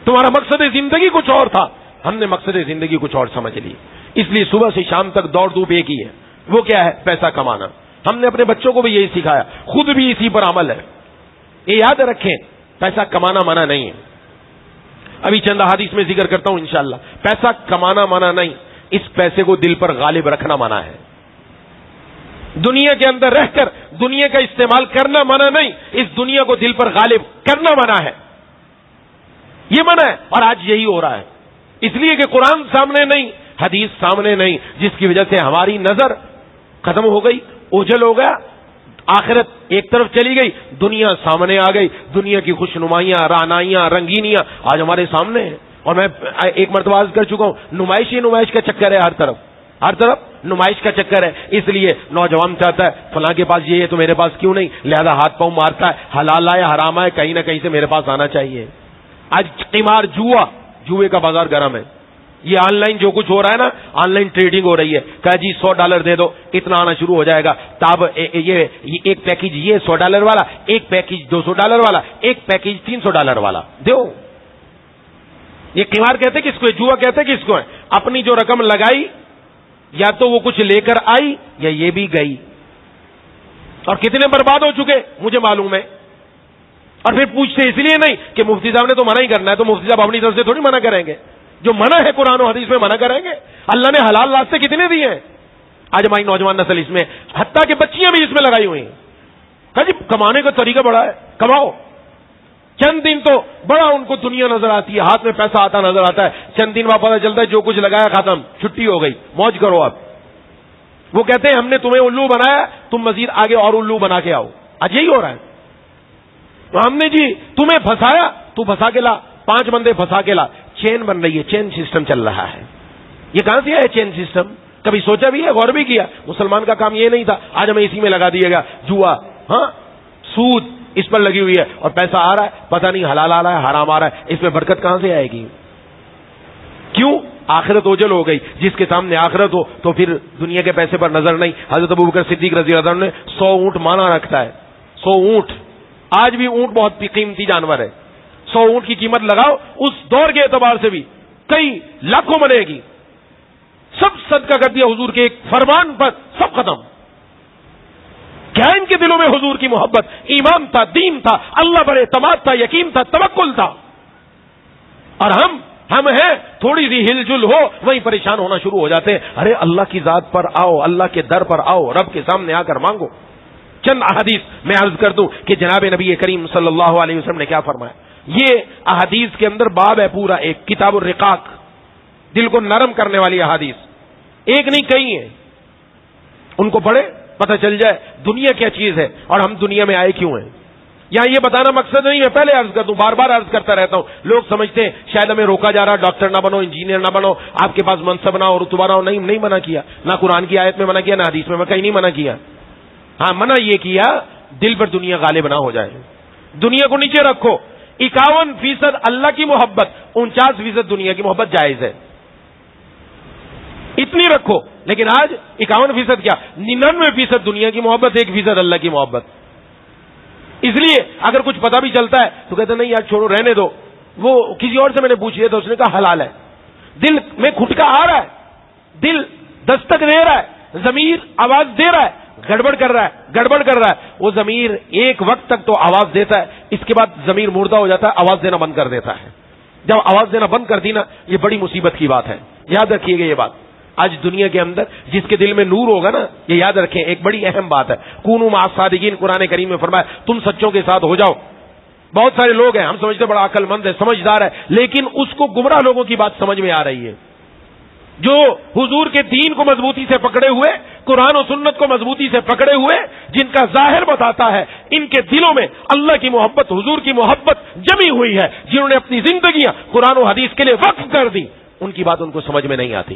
تمہارا مقصد زندگی کچھ اور تھا، ہم نے مقصد زندگی کچھ اور سمجھ لی، اس لیے صبح سے شام تک دوڑ دھوپ ایک ہی ہے، وہ کیا ہے؟ پیسہ کمانا۔ ہم نے اپنے بچوں کو بھی یہی سکھایا، خود بھی اسی پر عمل ہے۔ یہ یاد رکھیں، پیسہ کمانا منع نہیں ہے، ابھی چند حدیث میں ذکر کرتا ہوں انشاءاللہ۔ پیسہ کمانا منع نہیں، اس پیسے کو دل پر غالب رکھنا منع ہے۔ دنیا کے اندر رہ کر دنیا کا استعمال کرنا منع نہیں، اس دنیا کو دل پر غالب کرنا منع ہے، یہ منع ہے، اور آج یہی ہو رہا ہے۔ اس لیے کہ قرآن سامنے نہیں، حدیث سامنے نہیں، جس کی وجہ سے ہماری نظر ختم ہو گئی، اوجھل ہو گیا، آخرت ایک طرف چلی گئی، دنیا سامنے آ گئی، دنیا کی خوشنمائیاں، رعنائیاں، رنگینیاں آج ہمارے سامنے ہیں۔ اور میں ایک مرتبہ عرض کر چکا ہوں، نمائش کا چکر ہے ہر طرف، نمائش کا چکر ہے، اس لیے نوجوان چاہتا ہے فلاں کے پاس یہ ہے تو میرے پاس کیوں نہیں، لہذا ہاتھ پاؤں مارتا ہے، حلال آئے حرام آئے کہیں نہ کہیں سے میرے پاس آنا چاہیے۔ آج قمار جوئے کا بازار گرم ہے، یہ آن لائن جو کچھ ہو رہا ہے نا، آن لائن ٹریڈنگ ہو رہی ہے، کہا جی $100 دے دو اتنا آنا شروع ہو جائے گا، تب یہ ایک پیکج یہ $100 والا، ایک پیکج $200 والا، ایک پیکج $300 والا دو۔ یہ قمار کہتے کس کو ہے، جوا کہتے کس کو ہے؟ اپنی جو رقم لگائی یا تو وہ کچھ لے کر آئی یا یہ بھی گئی، اور کتنے برباد ہو چکے مجھے معلوم ہے۔ اور پھر پوچھتے اس لیے نہیں کہ مفتی صاحب نے تو منع ہی کرنا ہے، تو مفتی صاحب اپنی طرف سے تھوڑی منع کریں گے، جو منع ہے قرآن و حدیث میں منع کریں گے۔ اللہ نے حلال راستے کتنے دیے ہیں، آج ہماری نوجوان نسل اس میں، حتیٰ کہ بچیاں بھی اس میں لگائی ہوئی ہیں۔ کہا جی کمانے کا طریقہ بڑا ہے، کماؤ، چند دن تو بڑا ان کو دنیا نظر آتی ہے، ہاتھ میں پیسہ آتا نظر آتا ہے، چند دن بعد پتہ چلتا ہے جو کچھ لگایا ختم، چھٹی ہو گئی، موج کرو اب۔ وہ کہتے ہیں ہم نے تمہیں الو بنایا، تم مزید آگے اور الو بنا کے آؤ۔ آج یہی ہو رہا ہے، ہم نے جی تمہیں پھنسایا، تو پھنسا کے لا، 5 بندے پھنسا کے لا، چین بن رہی ہے، چین سسٹم چل رہا ہے۔ یہ کہاں سے ہے چین سسٹم؟ کبھی سوچا بھی ہے، غور بھی کیا؟ مسلمان کا کام یہ نہیں تھا، آج ہمیں اسی میں لگا دیا گیا، جوا، ہاں سود اس پر لگی ہوئی ہے، اور پیسہ آ رہا ہے، پتہ نہیں حلال آ رہا ہے حرام آ رہا ہے، اس میں برکت کہاں سے آئے گی؟ کیوں؟ آخرت اوجل ہو گئی، جس کے سامنے آخرت ہو تو پھر دنیا کے پیسے پر نظر نہیں۔ حضرت ابوبکر صدیق رضی اللہ عنہ نے 100 اونٹ مانا رکھتا ہے، 100 اونٹ، آج بھی اونٹ بہت قیمتی جانور ہے، 100 اونٹ کی قیمت لگاؤ، اس دور کے اعتبار سے بھی کئی لاکھوں بنے گی، سب صدقہ کر دیا حضور کے ایک فرمان پر، سب ختم۔ کیا ان کے دلوں میں حضور کی محبت، ایمان تھا، دین تھا، اللہ پر اعتماد تھا، یقین تھا، توکل تھا۔ اور ہم ہیں تھوڑی سی ہل جل ہو وہیں پریشان ہونا شروع ہو جاتے ہیں۔ ارے اللہ کی ذات پر آؤ، اللہ کے در پر آؤ، رب کے سامنے آ کر مانگو۔ چند احادیث میں عرض کر دوں کہ جناب نبی کریم صلی اللہ علیہ وسلم نے کیا فرمایا۔ یہ احادیث کے اندر باب ہے پورا، ایک کتاب الرقاق، دل کو نرم کرنے والی احادیث، ایک نہیں کئی ہیں، ان کو پڑھے پتہ چل جائے دنیا کیا چیز ہے اور ہم دنیا میں آئے کیوں ہیں۔ یہاں یہ بتانا مقصد نہیں، میں پہلے عرض کر دوں، بار بار عرض کرتا رہتا ہوں، لوگ سمجھتے ہیں شاید ہمیں روکا جا رہا، ڈاکٹر نہ بنو، انجینئر نہ بنو، آپ کے پاس منصب نہ ہو، رتبہ نہ ہو۔ نہیں منع کیا، نہ قرآن کی آیت میں منع کیا، نہ حدیث میں کہیں نہیں منع کیا۔ ہاں منع یہ کیا دل پر دنیا غالب نہ ہو جائے، دنیا کو نیچے رکھو۔ 51% اللہ کی محبت، 49% دنیا کی محبت جائز ہے، اتنی رکھو۔ لیکن آج 51% کیا، 99% دنیا کی محبت، 1% اللہ کی محبت۔ اس لیے اگر کچھ پتہ بھی چلتا ہے تو کہتے نہیں یار چھوڑو رہنے دو۔ وہ کسی اور سے میں نے پوچھ لیا تھا، اس نے کہا حلال ہے۔ دل میں کھٹکا آ رہا ہے، دل دستک دے رہا ہے، ضمیر آواز دے رہا ہے، گڑبڑ کر رہا ہے۔ وہ ضمیر ایک وقت تک تو آواز دیتا ہے، اس کے بعد ضمیر مردہ ہو جاتا ہے، آواز دینا بند کر دیتا ہے۔ جب آواز دینا بند کر دی نا، یہ بڑی مصیبت کی بات ہے، یاد رکھیے گا یہ بات۔ آج دنیا کے اندر جس کے دل میں نور ہوگا نا، یہ یاد رکھیں ایک بڑی اہم بات ہے، کونوا مع الصادقین، قرآن کریم میں فرمایا تم سچوں کے ساتھ ہو جاؤ۔ بہت سارے لوگ ہیں، ہم سمجھتے بڑا عقل مند ہے، سمجھدار ہے، لیکن اس کو گمراہ لوگوں کی بات سمجھ میں آ رہی ہے، جو حضور کے دین کو مضبوطی سے پکڑے ہوئے، قرآن و سنت کو مضبوطی سے پکڑے ہوئے، جن کا ظاہر بتاتا ہے ان کے دلوں میں اللہ کی محبت، حضور کی محبت جمی ہوئی ہے، جنہوں نے اپنی زندگیاں قرآن و حدیث کے لیے وقف کر دی، ان کی بات ان کو سمجھ میں نہیں آتی۔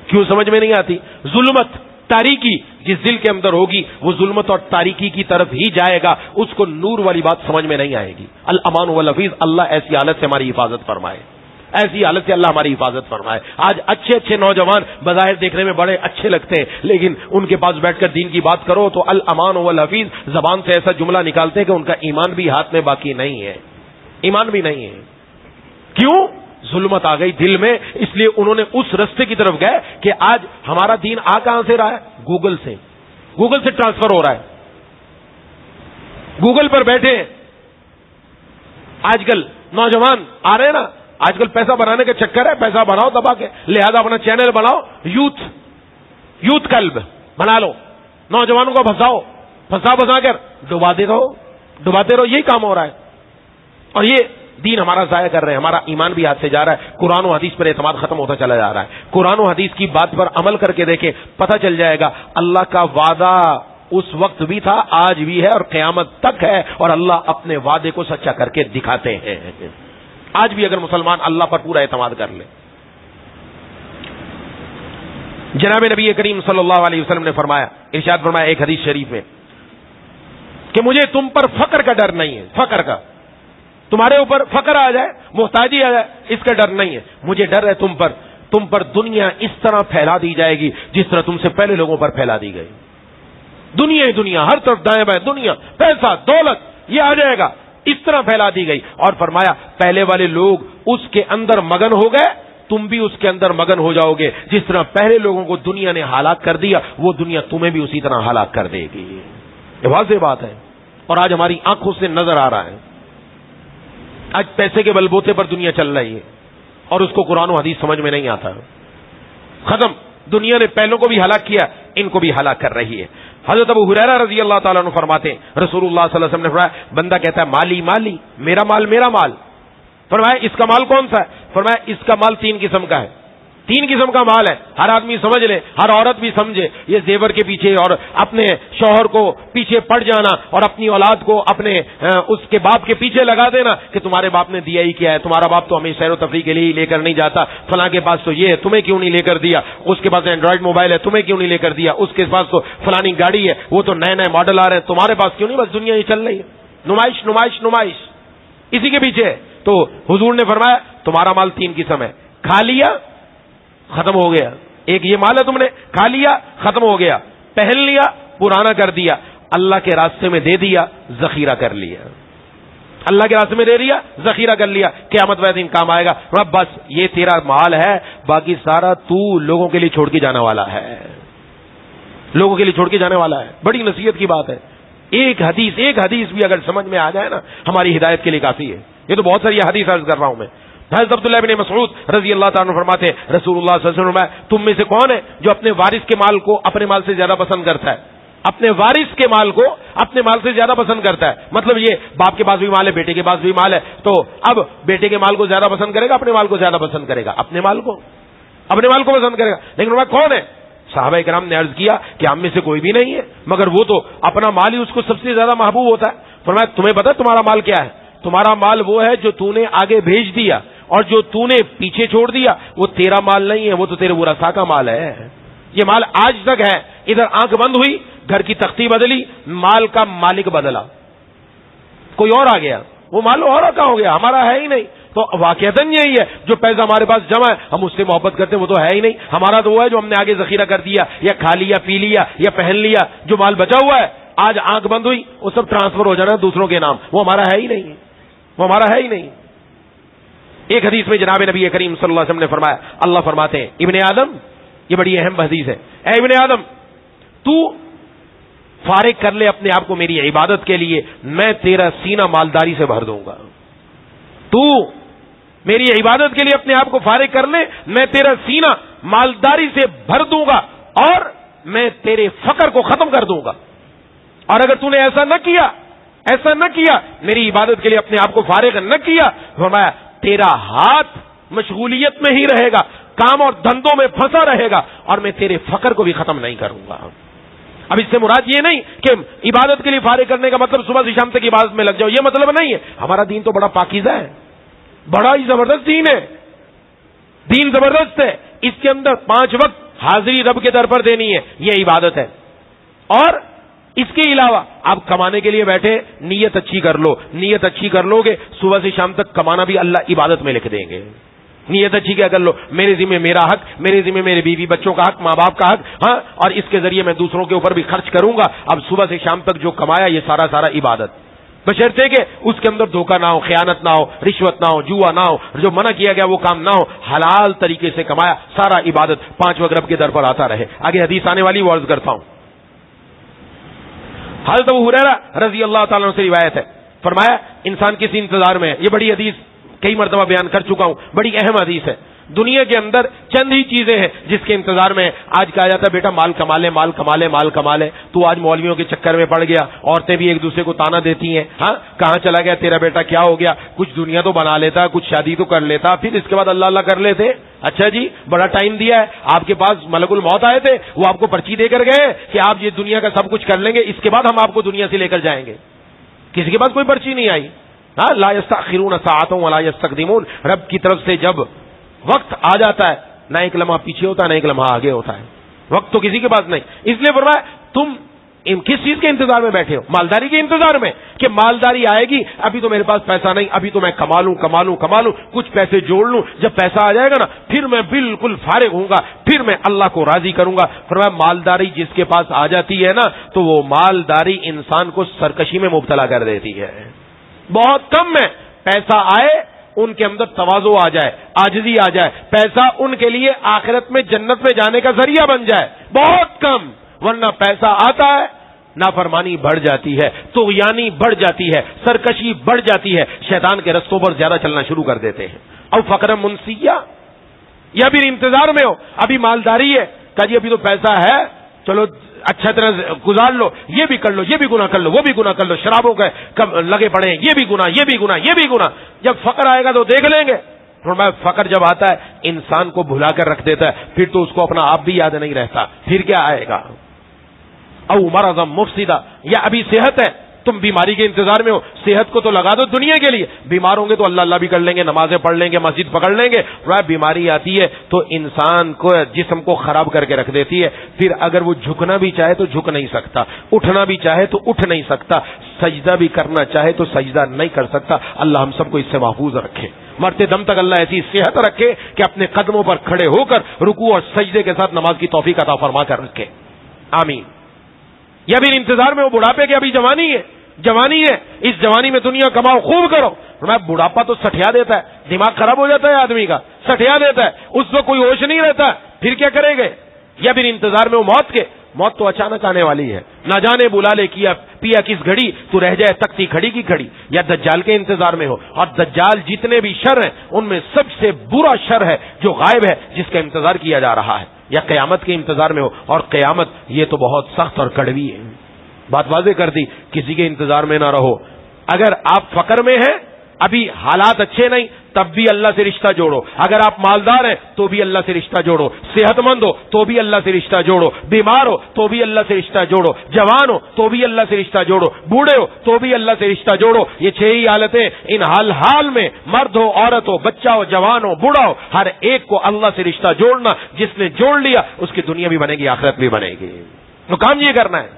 کیوں سمجھ میں نہیں آتی؟ ظلمت، تاریکی جس دل کے اندر ہوگی وہ ظلمت اور تاریکی کی طرف ہی جائے گا، اس کو نور والی بات سمجھ میں نہیں آئے گی۔ الامان والحفیظ، اللہ ایسی حالت سے ہماری حفاظت فرمائے، ایسی حالت سے اللہ ہماری حفاظت فرمائے۔ آج اچھے نوجوان بظاہر دیکھنے میں بڑے اچھے لگتے ہیں، لیکن ان کے پاس بیٹھ کر دین کی بات کرو تو الامان والحفیظ زبان سے ایسا جملہ نکالتے ہیں کہ ان کا ایمان بھی ہاتھ میں باقی نہیں ہے، ایمان بھی نہیں ہے۔ کیوں؟ ظلمت آ گئی دل میں، اس لیے انہوں نے اس رستے کی طرف گئے کہ آج ہمارا دین آ کہاں سے رہا ہے؟ گوگل سے ٹرانسفر ہو رہا ہے، گوگل پر بیٹھے ہیں۔ آج کل نوجوان آ رہے ہیں نا، آج کل پیسہ بنانے کا چکر ہے، پیسہ بناؤ دبا کے، لہذا اپنا چینل بناؤ، یوتھ کلب بنا لو، نوجوانوں کو پھنسا کر ڈباتے رہو، یہی کام ہو رہا ہے۔ اور یہ دین ہمارا ضائع کر رہے ہیں، ہمارا ایمان بھی ہاتھ سے جا رہا ہے، قرآن و حدیث پر اعتماد ختم ہوتا چلا جا رہا ہے۔ قرآن و حدیث کی بات پر عمل کر کے دیکھیں، پتہ چل جائے گا اللہ کا وعدہ اس وقت بھی تھا، آج بھی ہے اور قیامت تک ہے، اور اللہ اپنے وعدے کو سچا کر کے دکھاتے ہیں۔ آج بھی اگر مسلمان اللہ پر پورا اعتماد کر لے۔ جناب نبی کریم صلی اللہ علیہ وسلم نے فرمایا، ارشاد فرمایا ایک حدیث شریف میں کہ مجھے تم پر فقر کا ڈر نہیں ہے، فقر کا، تمہارے اوپر فقر آ جائے، محتاجی آ جائے، اس کا ڈر نہیں ہے، مجھے ڈر ہے تم پر دنیا اس طرح پھیلا دی جائے گی جس طرح تم سے پہلے لوگوں پر پھیلا دی گئی، دنیا ہی دنیا، ہر طرف دائیں بائیں دنیا، پیسہ دولت یہ آ جائے گا، اس طرح پھیلا دی گئی۔ اور فرمایا پہلے والے لوگ اس کے اندر مگن ہو گئے، تم بھی اس کے اندر مگن ہو جاؤ گے، جس طرح پہلے لوگوں کو دنیا نے ہلاک کر دیا وہ دنیا تمہیں بھی اسی طرح ہلاک کر دے گی۔ یہ واضح بات ہے اور آج ہماری آنکھوں سے نظر آ رہا ہے، آج پیسے کے بلبوتے پر دنیا چل رہی ہے اور اس کو قرآن و حدیث سمجھ میں نہیں آتا، ختم، دنیا نے پہلوں کو بھی ہلاک کیا، ان کو بھی ہلاک کر رہی ہے۔ حضرت ابو ہریرہ رضی اللہ تعالیٰ عنہ فرماتے ہیں رسول اللہ صلی اللہ علیہ وسلم نے فرمایا، بندہ کہتا ہے مالی مالی، میرا مال میرا مال، فرمایا اس کا مال کون سا ہے؟ فرمایا اس کا مال 3 قسم کا ہے، 3 قسم کا مال ہے، ہر آدمی سمجھ لے، ہر عورت بھی سمجھے، یہ زیور کے پیچھے اور اپنے شوہر کو پیچھے پڑ جانا اور اپنی اولاد کو اپنے اس کے باپ کے پیچھے لگا دینا کہ تمہارے باپ نے دیا ہی کیا ہے، تمہارا باپ تو ہمیں سیر و تفریح کے لیے لے کر نہیں جاتا، فلاں کے پاس تو یہ ہے تمہیں کیوں نہیں لے کر دیا، اس کے پاس اینڈرائڈ موبائل ہے تمہیں کیوں نہیں لے کر دیا، اس کے پاس تو فلانی گاڑی ہے، وہ تو نئے نئے ماڈل آ رہے ہیں تمہارے پاس کیوں نہیں، بس دنیا یہ چل رہی ہے، نمائش نمائش نمائش، اسی کے پیچھے۔ تو حضور نے فرمایا تمہارا مال 3 قسم ہے، کھا لیا ختم ہو گیا، ایک یہ مال ہے تم نے کھا لیا ختم ہو گیا، پہن لیا پرانا کر دیا، اللہ کے راستے میں دے دیا ذخیرہ کر لیا، اللہ کے راستے میں دے دیا ذخیرہ کر لیا، قیامت والے دن کام آئے گا، بس یہ تیرا مال ہے، باقی سارا تو لوگوں کے لیے چھوڑ کے جانے والا ہے، لوگوں کے لیے چھوڑ کے جانے والا ہے۔ بڑی نصیحت کی بات ہے، ایک حدیث بھی اگر سمجھ میں آ جائے نا ہماری ہدایت کے لیے کافی ہے۔ یہ تو بہت ساری حدیث عرض کر رہا ہوں میں۔ حضرت عبداللہ بن مسعود رضی اللہ تعالیٰ عنہ فرماتے ہیں رسول اللہ صلی اللہ علیہ وسلم تم میں سے کون ہے جو اپنے وارث کے مال کو اپنے مال سے زیادہ پسند کرتا ہے، اپنے وارث کے مال کو اپنے مال سے زیادہ پسند کرتا ہے، مطلب یہ باپ کے پاس بھی مال ہے، بیٹے کے پاس بھی مال ہے، تو اب بیٹے کے مال کو زیادہ پسند کرے گا، اپنے مال کو زیادہ پسند کرے گا، اپنے مال کو پسند کرے گا۔ لیکن وہ کون ہے؟ صحابہ کرام نے عرض کیا کہ ہم میں سے کوئی بھی نہیں ہے، مگر وہ تو اپنا مال ہی اس کو سب سے زیادہ محبوب ہوتا ہے۔ فرمایا تمہیں پتا تمہارا مال کیا ہے؟ تمہارا مال وہ ہے جو تو نے آگے بھیج دیا، اور جو تو نے پیچھے چھوڑ دیا وہ تیرا مال نہیں ہے، وہ تو تیرے ورثاء کا مال ہے۔ یہ مال آج تک ہے، ادھر آنکھ بند ہوئی، گھر کی تختی بدلی، مال کا مالک بدلا، کوئی اور آ گیا، وہ مال اور کہاں ہو گیا، ہمارا ہے ہی نہیں۔ تو واقعتاً یہی ہے، جو پیسہ ہمارے پاس جمع ہے ہم اس سے محبت کرتے ہیں، وہ تو ہے ہی نہیں، ہمارا تو وہ ہے جو ہم نے آگے ذخیرہ کر دیا یا کھا لیا پی لیا یا پہن لیا، جو مال بچا ہوا ہے آج آنکھ بند ہوئی وہ سب ٹرانسفر ہو جانا دوسروں کے نام، وہ ہمارا ہے ہی نہیں، وہ ہمارا ہے ہی نہیں۔ ایک حدیث میں جناب نبی کریم صلی اللہ علیہ وسلم نے فرمایا، اللہ فرماتے ہیں ابن آدم، یہ بڑی اہم حدیث ہے، اے ابن آدم تو فارغ کر لے اپنے آپ کو میری عبادت کے لیے، میں تیرا سینہ مالداری سے بھر دوں گا۔ تو میری عبادت کے لیے اپنے آپ کو فارغ کر لے، میں تیرا سینہ مالداری سے بھر دوں گا اور میں تیرے فقر کو ختم کر دوں گا۔ اور اگر تو نے ایسا نہ کیا میری عبادت کے لیے اپنے آپ کو فارغ نہ کیا، فرمایا تیرا ہاتھ مشغولیت میں ہی رہے گا، کام اور دھندوں میں پھنسا رہے گا، اور میں تیرے فقر کو بھی ختم نہیں کروں گا۔ اب اس سے مراد یہ نہیں کہ عبادت کے لیے فارغ کرنے کا مطلب صبح سے شام تک عبادت میں لگ جاؤ، یہ مطلب نہیں ہے۔ ہمارا دین تو بڑا پاکیزہ ہے، بڑا ہی زبردست دین ہے، دین زبردست ہے، اس کے اندر 5 وقت حاضری رب کے در پر دینی ہے، یہ عبادت ہے۔ اور اس کے علاوہ آپ کمانے کے لیے بیٹھے، نیت اچھی کر لو، نیت اچھی کر لو گے صبح سے شام تک کمانا بھی اللہ عبادت میں لکھ دیں گے۔ نیت اچھی کیا کر لو، میرے ذمہ میرا حق، میرے ذمہ میرے بیوی بچوں کا حق، ماں باپ کا حق، ہاں، اور اس کے ذریعے میں دوسروں کے اوپر بھی خرچ کروں گا۔ اب صبح سے شام تک جو کمایا یہ سارا عبادت، بشرطے کہ اس کے اندر دھوکہ نہ ہو، خیانت نہ ہو، رشوت نہ ہو، جوا نہ ہو، جو منع کیا گیا وہ کام نہ ہو، حلال طریقے سے کمایا، سارا عبادت 5 وقت رب کے در پر آتا رہے۔ آگے حدیث آنے والی وہ عرض کرتا ہوں۔ حضرت ابو ہریرہ رضی اللہ تعالیٰ عنہ سے روایت ہے، فرمایا انسان کس انتظار میں ہے، یہ بڑی حدیث کئی مرتبہ بیان کر چکا ہوں، بڑی اہم حدیث ہے۔ دنیا کے اندر چند ہی چیزیں ہیں جس کے انتظار میں آج کہا جاتا ہے بیٹا مال کما لے، مال کما لے، مال کما لے، تو آج مولویوں کے چکر میں پڑ گیا، عورتیں بھی ایک دوسرے کو تانا دیتی ہیں، ہاں کہاں چلا گیا تیرا بیٹا، کیا ہو گیا، کچھ دنیا تو بنا لیتا، کچھ شادی تو کر لیتا، پھر اس کے بعد اللہ اللہ کر لیتے۔ اچھا جی بڑا ٹائم دیا ہے، آپ کے پاس ملک الموت آئے تھے، وہ آپ کو پرچی دے کر گئے کہ آپ یہ دنیا کا سب کچھ کر لیں گے، اس کے بعد ہم آپ کو دنیا سے لے کر جائیں گے۔ کسی کے پاس کوئی پرچی نہیں آئی، ہاں لا یستأخرون ساعۃ ولا یستقدمون، رب کی طرف سے جب وقت آ جاتا ہے نہ ایک لمحہ پیچھے ہوتا ہے نہ ایک لمحہ آگے ہوتا ہے۔ وقت تو کسی کے پاس نہیں. اس لیے فرمایا تم کس چیز کے انتظار میں بیٹھے ہو؟ مالداری کے انتظار میں کہ مالداری آئے گی. ابھی تو میرے پاس پیسہ نہیں, ابھی تو میں کما لوں, کچھ پیسے جوڑ لوں, جب پیسہ آ جائے گا نا پھر میں بالکل فارغ ہوں گا, پھر میں اللہ کو راضی کروں گا. فرمایا مالداری جس کے پاس آ جاتی ہے نا تو وہ مالداری انسان کو سرکشی میں مبتلا کر دیتی ہے. بہت کم ہے پیسہ آئے ان کے اندر تواضع آ جائے, عاجزی آ جائے, پیسہ ان کے لیے آخرت میں جنت میں جانے کا ذریعہ بن جائے, بہت کم. ورنہ پیسہ آتا ہے نافرمانی بڑھ جاتی ہے, طغیانی بڑھ جاتی ہے, سرکشی بڑھ جاتی ہے, شیطان کے رستوں پر زیادہ چلنا شروع کر دیتے ہیں. او فقر منسیہ, یا پھر انتظار میں ہو ابھی مالداری ہے, کہا جی ابھی تو پیسہ ہے, چلو اچھا طرح گزار لو, یہ بھی کر لو, یہ بھی گناہ کر لو, وہ بھی گناہ کر لو, شرابوں کے کب لگے پڑے ہیں, یہ بھی گناہ. جب فقر آئے گا تو دیکھ لیں گے. فقر جب آتا ہے انسان کو بھلا کر رکھ دیتا ہے, پھر تو اس کو اپنا آپ بھی یاد نہیں رہتا, پھر کیا آئے گا. او مرض مفسدہ, یا ابھی صحت ہے, تم بیماری کے انتظار میں ہو, صحت کو تو لگا دو دنیا کے لیے, بیمار ہوں گے تو اللہ بھی کر لیں گے, نمازیں پڑھ لیں گے, مسجد پکڑ لیں گے. بیماری آتی ہے تو انسان کو جسم کو خراب کر کے رکھ دیتی ہے. پھر اگر وہ جھکنا بھی چاہے تو جھک نہیں سکتا, اٹھنا بھی چاہے تو اٹھ نہیں سکتا, سجدہ بھی کرنا چاہے تو سجدہ نہیں کر سکتا. اللہ ہم سب کو اس سے محفوظ رکھے, مرتے دم تک اللہ ایسی صحت رکھے کہ اپنے قدموں پر کھڑے ہو کر رکوع اور سجدے کے ساتھ نماز کی توفیق عطا فرما کر رکھے, آمین. یا پھر انتظار میں وہ بڑھاپے کی ابھی جوانی ہے, اس جوانی میں دنیا کماؤ, خوب کرو. بڑھاپا تو سٹیا دیتا ہے, دماغ خراب ہو جاتا ہے آدمی کا, سٹیا دیتا ہے, اس وقت کوئی ہوش نہیں رہتا, پھر کیا کرے گے. یا پھر انتظار میں وہ موت تو اچانک آنے والی ہے, نہ جانے بلا لے کیا پیا کس گھڑی تو رہ جائے تکتی کھڑی کی کھڑی. یا دجال کے انتظار میں ہو, اور دجال جتنے بھی شر ہیں ان میں سب سے برا شر ہے جو غائب ہے, جس کا انتظار کیا جا رہا ہے. یا قیامت کے انتظار میں ہو, اور قیامت یہ تو بہت سخت اور کڑوی ہے. بات واضح کر دی, کسی کے انتظار میں نہ رہو. اگر آپ فقر میں ہیں, ابھی حالات اچھے نہیں, تب بھی اللہ سے رشتہ جوڑو. اگر آپ مالدار ہیں تو بھی اللہ سے رشتہ جوڑو, صحت مند ہو تو بھی اللہ سے رشتہ جوڑو, بیمار ہو تو بھی اللہ سے رشتہ جوڑو, جوان ہو تو بھی اللہ سے رشتہ جوڑو, بوڑھے ہو تو بھی اللہ سے رشتہ جوڑو. یہ 6 ہی حالتیں, ان حال میں مرد ہو, عورت ہو, بچہ ہو, جوان ہو, بوڑھا ہو, ہر ایک کو اللہ سے رشتہ جوڑنا. جس نے جوڑ لیا اس کی دنیا بھی بنے گی, آخرت بھی بنے گی. تو کام یہ کرنا ہے.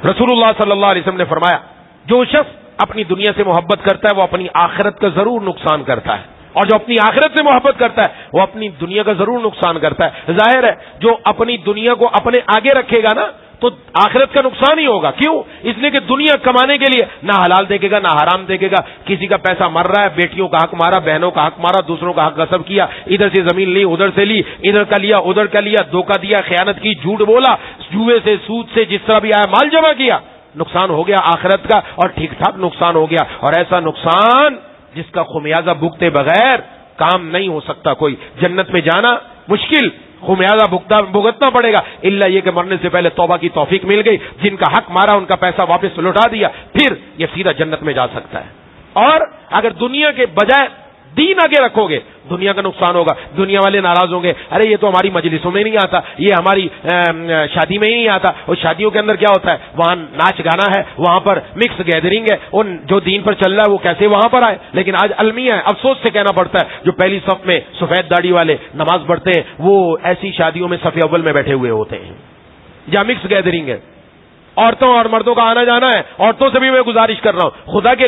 رسول اللہ صلی اللہ علیہ وسلم نے فرمایا, جو شخص اپنی دنیا سے محبت کرتا ہے وہ اپنی آخرت کا ضرور نقصان کرتا ہے, اور جو اپنی آخرت سے محبت کرتا ہے وہ اپنی دنیا کا ضرور نقصان کرتا ہے. ظاہر ہے جو اپنی دنیا کو اپنے آگے رکھے گا نا تو آخرت کا نقصان ہی ہوگا. کیوں؟ اس لیے کہ دنیا کمانے کے لیے نہ حلال دیکھے گا نہ حرام دیکھے گا. کسی کا پیسہ مر رہا ہے, بیٹیوں کا حق مارا, بہنوں کا حق مارا, دوسروں کا حق غصب کیا, ادھر سے زمین لی, ادھر سے لی, ادھر کا لیا, ادھر کا لیا, دھوکہ دیا, خیانت کی, جھوٹ بولا, جوئے سے, سود سے, جس طرح بھی آیا مال جمع کیا. نقصان ہو گیا آخرت کا, اور ٹھیک ٹھاک نقصان ہو گیا. اور ایسا نقصان جس کا خمیازہ بھگتے بغیر کام نہیں ہو سکتا. کوئی جنت میں جانا مشکل, خمیازہ بھگتنا پڑے گا, الا یہ کہ مرنے سے پہلے توبہ کی توفیق مل گئی, جن کا حق مارا ان کا پیسہ واپس لوٹا دیا, پھر یہ سیدھا جنت میں جا سکتا ہے. اور اگر دنیا کے بجائے دین آگے رکھو گے دنیا کا نقصان ہوگا. دنیا والے ناراض ہوں گے, ارے یہ تو ہماری مجلسوں میں نہیں آتا, یہ ہماری شادی میں ہی نہیں آتا. اور شادیوں کے اندر کیا ہوتا ہے, وہاں ناچ گانا ہے, وہاں پر مکس گیدرنگ ہے, اور جو دین پر چل رہا ہے وہ کیسے وہاں پر آئے. لیکن آج المیہ ہے, افسوس سے کہنا پڑتا ہے, جو پہلی صف میں سفید داڑھی والے نماز پڑھتے ہیں وہ ایسی شادیوں میں صف اول میں بیٹھے ہوئے ہوتے ہیں جہاں مکس گیدرنگ ہے. عورتوں اور مردوں کا آنا جانا ہے. عورتوں سے بھی میں گزارش کر رہا ہوں, خدا کے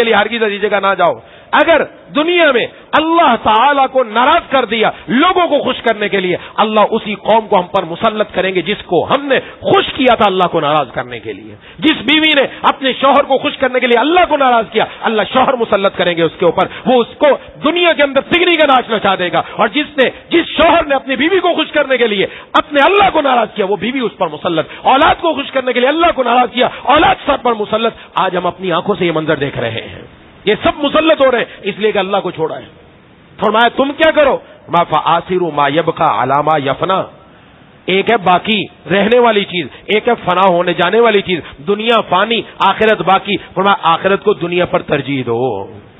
لیے ہرگز ایسی جگہ نہ جاؤ. اگر دنیا میں اللہ تعالیٰ کو ناراض کر دیا لوگوں کو خوش کرنے کے لیے, اللہ اسی قوم کو ہم پر مسلط کریں گے جس کو ہم نے خوش کیا تھا اللہ کو ناراض کرنے کے لیے. جس بیوی نے اپنے شوہر کو خوش کرنے کے لیے اللہ کو ناراض کیا, اللہ شوہر مسلط کریں گے اس کے اوپر, وہ اس کو دنیا کے اندر پگنی کا ناچ نچا دے گا. اور جس شوہر نے اپنی بیوی کو خوش کرنے کے لیے اپنے اللہ کو ناراض کیا, وہ بیوی اس پر مسلط. اولاد کو خوش کرنے کے لیے اللہ کو ناراض کیا, اولاد سر پر مسلط. آج ہم اپنی آنکھوں سے یہ منظر دیکھ رہے ہیں. یہ سب مسلط ہو رہے ہیں اس لیے کہ اللہ کو چھوڑا ہے. فرمایا تم کیا کرو, ما فآسر ما یبقى علی ما یفنا. ایک ہے باقی رہنے والی چیز, ایک ہے فنا ہونے جانے والی چیز. دنیا فانی, آخرت باقی. فرمایا آخرت کو دنیا پر ترجیح دو.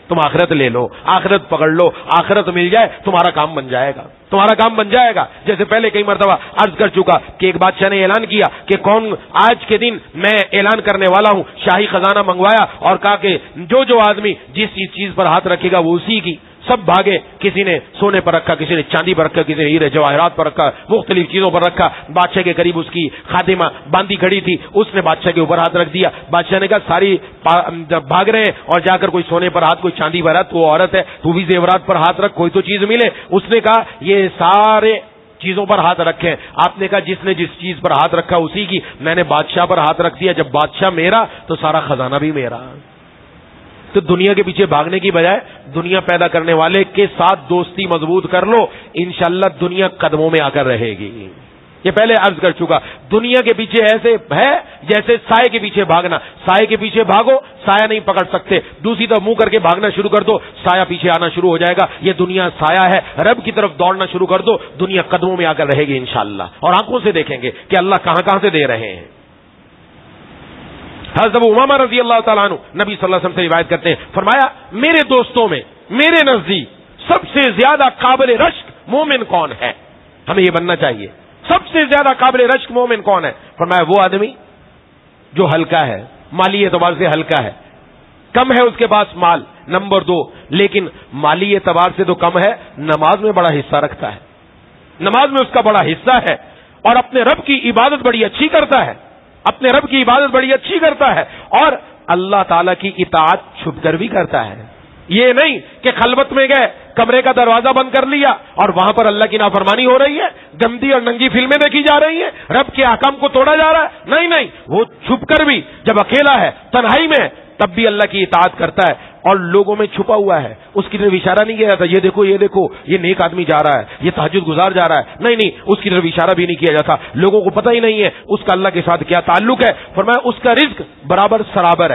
تم آخرت لے لو, آخرت پکڑ لو, آخرت مل جائے تمہارا کام بن جائے گا, تمہارا کام بن جائے گا. جیسے پہلے کئی مرتبہ عرض کر چکا کہ ایک بادشاہ نے اعلان کیا کہ کون آج کے دن میں اعلان کرنے والا ہوں. شاہی خزانہ منگوایا اور کہا کہ جو آدمی جس چیز پر ہاتھ رکھے گا وہ اسی کی. سب بھاگے، کسی نے سونے پر رکھا، کسی نے چاندی پر رکھا، کسی نے ہیرے جواہرات پر رکھا، مختلف چیزوں پر رکھا. بادشاہ کے قریب اس کی خادمہ باندھی کھڑی تھی، اس نے بادشاہ کے اوپر ہاتھ رکھ دیا. بادشاہ نے کہا ساری بھاگ رہے ہیں اور جا کر کوئی سونے پر ہاتھ، کوئی چاندی پر ہاتھ، تو وہ عورت ہے، تو بھی زیورات پر ہاتھ رکھ، کوئی تو چیز ملے. اس نے کہا یہ سارے چیزوں پر ہاتھ رکھے. آپ نے کہا جس نے جس چیز پر ہاتھ رکھا اسی کی. میں نے بادشاہ پر ہاتھ رکھ دیا، جب بادشاہ میرا تو سارا خزانہ بھی میرا. تو دنیا کے پیچھے بھاگنے کی بجائے دنیا پیدا کرنے والے کے ساتھ دوستی مضبوط کر لو، انشاءاللہ دنیا قدموں میں آ کر رہے گی. یہ پہلے عرض کر چکا، دنیا کے پیچھے ایسے ہے جیسے سائے کے پیچھے بھاگنا. سائے کے پیچھے بھاگو، سایہ نہیں پکڑ سکتے. دوسری طرف منہ کر کے بھاگنا شروع کر دو، سایہ پیچھے آنا شروع ہو جائے گا. یہ دنیا سایہ ہے، رب کی طرف دوڑنا شروع کر دو، دنیا قدموں میں آ کر رہے گی انشاءاللہ. اور آنکھوں سے دیکھیں گے کہ اللہ کہاں کہاں سے دے رہے ہیں. حضرت ابو امامہ رضی اللہ تعالیٰ عنہ نبی صلی اللہ علیہ وسلم سے روایت کرتے ہیں، فرمایا میرے دوستوں میں میرے نزدیک سب سے زیادہ قابل رشک مومن کون ہے؟ ہمیں یہ بننا چاہیے. سب سے زیادہ قابل رشک مومن کون ہے؟ فرمایا وہ آدمی جو ہلکا ہے، مالی اعتبار سے ہلکا ہے، کم ہے اس کے پاس مال. نمبر 2، لیکن مالی اعتبار سے تو کم ہے، نماز میں بڑا حصہ رکھتا ہے، نماز میں اس کا بڑا حصہ ہے، اور اپنے رب کی عبادت بڑی اچھی کرتا ہے، اپنے رب کی عبادت بڑی اچھی کرتا ہے، اور اللہ تعالیٰ کی اطاعت چھپ کر بھی کرتا ہے. یہ نہیں کہ خلوت میں گئے، کمرے کا دروازہ بند کر لیا اور وہاں پر اللہ کی نافرمانی ہو رہی ہے، گندی اور ننگی فلمیں دیکھی جا رہی ہیں، رب کے احکام کو توڑا جا رہا ہے. نہیں، وہ چھپ کر بھی، جب اکیلا ہے، تنہائی میں ہے، تب بھی اللہ کی اطاعت کرتا ہے، اور لوگوں میں چھپا ہوا ہے. اس کی طرف اشارہ نہیں کیا جاتا، یہ دیکھو یہ نیک آدمی جا رہا ہے، یہ تہجد گزار جا رہا ہے. نہیں، اس کی طرف اشارہ بھی نہیں کیا جاتا. لوگوں کو پتہ ہی نہیں ہے اس کا اللہ کے ساتھ کیا تعلق ہے. فرمایا اس کا رزق برابر سرابر